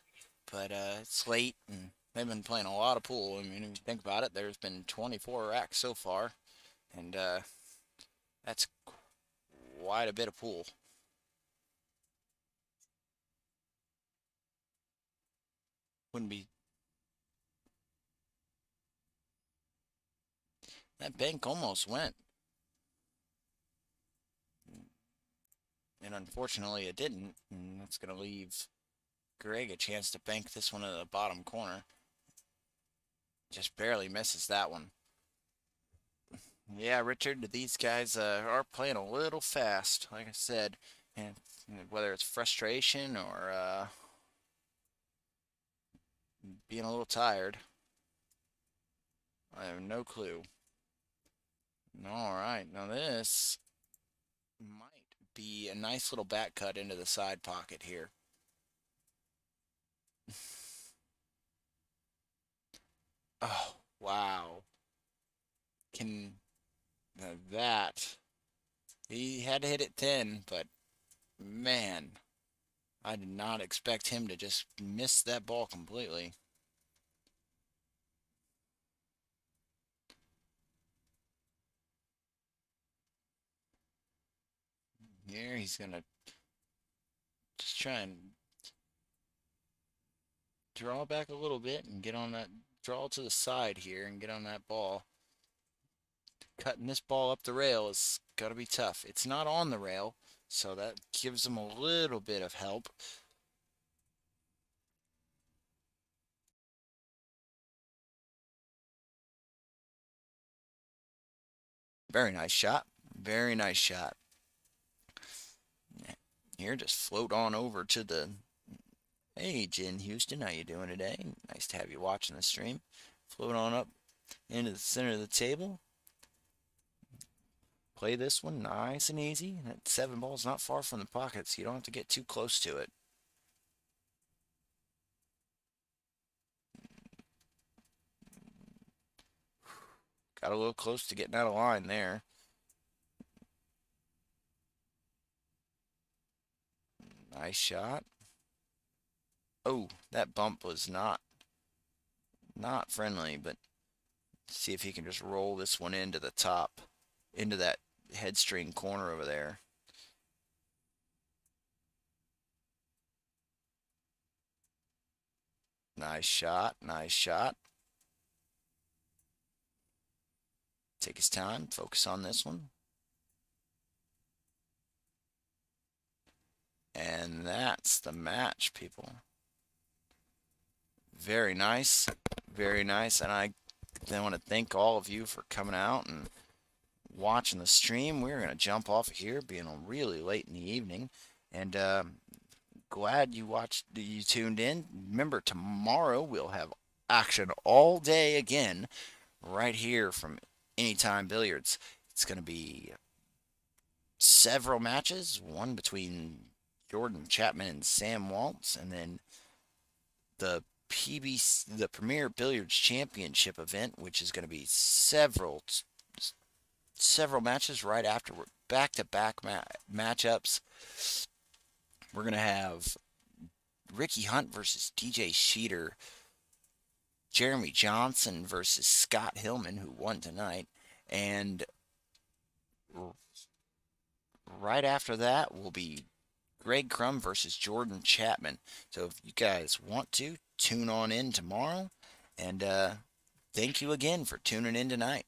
but it's late and they've been playing a lot of pool. I mean, if you think about it, there's been 24 racks so far, and that's quite a bit of pool. Wouldn't be. That bank almost went. And unfortunately, it didn't. And that's going to leave Greg a chance to bank this one in the bottom corner. Just barely misses that one. Yeah, Richard, these guys are playing a little fast, like I said. And whether it's frustration or being a little tired, I have no clue. All right, now this might be a nice little back cut into the side pocket here. Oh, wow. Can that. He had to hit it 10, but man, I did not expect him to just miss that ball completely. Here he's going to just try and draw back a little bit and get on that, draw to the side here and get on that ball. Cutting this ball up the rail is going to be tough. It's not on the rail, so that gives him a little bit of help. Very nice shot. Very nice shot. Here, just float on over to the. Hey, Jen Houston, how you doing today? Nice to have you watching the stream. Float on up into the center of the table. Play this one nice and easy. That 7 ball's not far from the pocket, so you don't have to get too close to it. Got a little close to getting out of line there. Nice shot. Oh, that bump was not friendly, but see if he can just roll this one into the top, into that headstring corner over there. Nice shot, nice shot. Take his time, focus on this one. And that's the match, people. Very nice, very nice. And I then want to thank all of you for coming out and watching the stream. We're going to jump off of here, being really late in the evening. And glad you tuned in. Remember, tomorrow we'll have action all day again, right here from Anytime Billiards. It's going to be several matches, one between Jordan Chapman and Sam Waltz, and then the Premier Billiards Championship event, which is going to be several matches right afterward, back-to-back matchups. We're going to have Ricky Hunt versus DJ Sheeter, Jeremy Johnson versus Scott Hillman, who won tonight, and right after that will be Greg Crum versus Jordan Chapman. So if you guys want to, tune on in tomorrow. And thank you again for tuning in tonight.